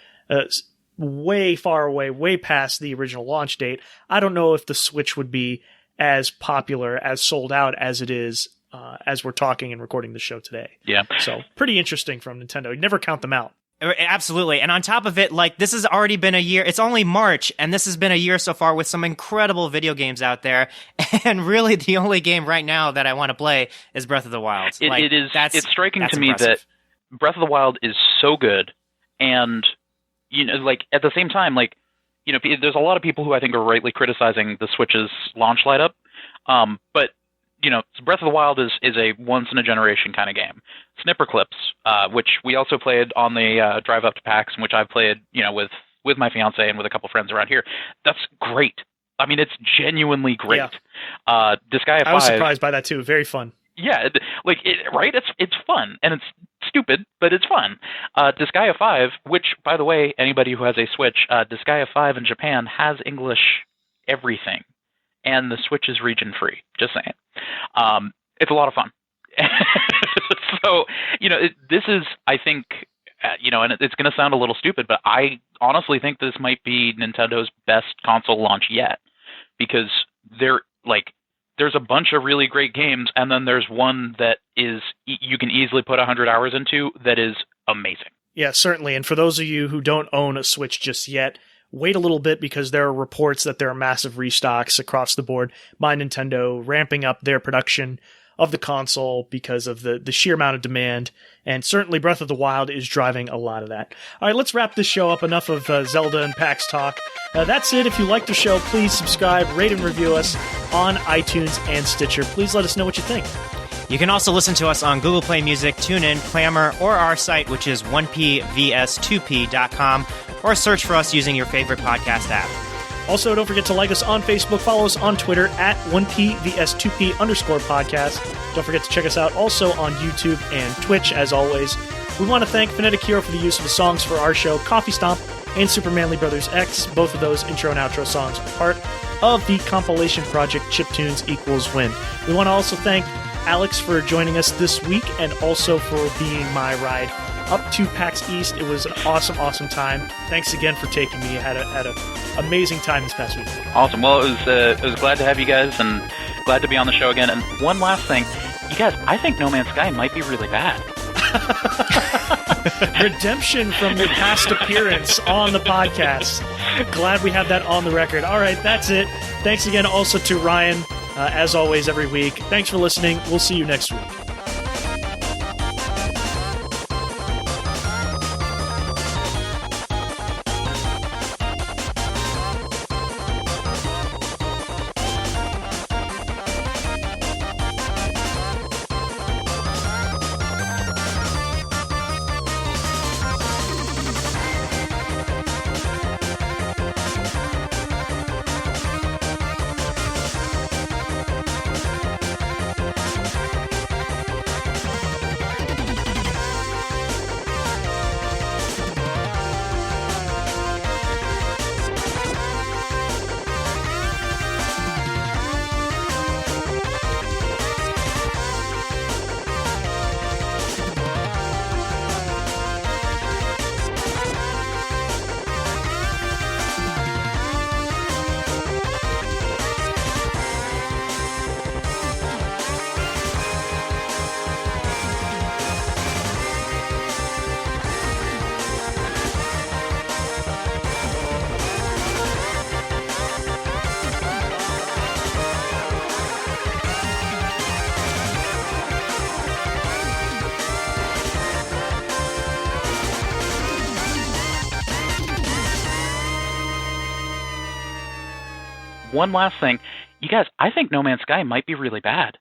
way far away, way past the original launch date, I don't know if the Switch would be as popular, as sold out as it is as we're talking and recording the show today. Yeah. So pretty interesting from Nintendo. You never count them out. Absolutely. And on top of it, like, this has already been a year. It's only March, and this has been a year so far with some incredible video games out there. And really, the only game right now that I want to play is Breath of the Wild. It's striking to me impressive. that Breath of the Wild is so good, and at the same time, there's a lot of people who I think are rightly criticizing the Switch's launch lineup, but Breath of the Wild is a once-in-a-generation kind of game. Snipper Clips, which we also played on the drive up to PAX, and which I've played, with my fiance and with a couple friends around here. That's great. I mean, it's genuinely great. Yeah. Disgaea 5... I was surprised by that, too. Very fun. Yeah, right? It's fun, and it's stupid, but it's fun. Disgaea 5, which, by the way, anybody who has a Switch, Disgaea 5 in Japan has English everything. And the Switch is region-free. Just saying. It's a lot of fun. So, this is, I think, and it's going to sound a little stupid, but I honestly think this might be Nintendo's best console launch yet. Because there's a bunch of really great games, and then there's one that is you can easily put 100 hours into that is amazing. Yeah, certainly. And for those of you who don't own a Switch just yet, wait a little bit, because there are reports that there are massive restocks across the board by Nintendo ramping up their production of the console because of the sheer amount of demand. And certainly Breath of the Wild is driving a lot of that. All right, let's wrap this show up. Enough of Zelda and PAX talk. That's it. If you like the show, please subscribe, rate, and review us on iTunes and Stitcher. Please let us know what you think. You can also listen to us on Google Play Music, TuneIn, Clamor, or our site, which is 1pvs2p.com, or search for us using your favorite podcast app. Also, don't forget to like us on Facebook, follow us on Twitter at 1pvs2p_podcast. Don't forget to check us out also on YouTube and Twitch, as always. We want to thank Phonetic Hero for the use of the songs for our show, Coffee Stomp, and Super Manly Brothers X. Both of those intro and outro songs are part of the compilation project Chiptunes Equals Win. We want to also thank Alex for joining us this week and also for being my ride up to PAX East. It was an awesome time. Thanks again for taking me. I had an amazing time this past week. Awesome. Well, it was glad to have you guys and glad to be on the show again. And one last thing, you guys, I think No Man's Sky might be really bad. Redemption from your past appearance on the podcast. Glad we have that on the record. All right, that's it. Thanks again also to Ryan, as always, every week. Thanks for listening. We'll see you next week. One last thing, you guys, I think No Man's Sky might be really bad.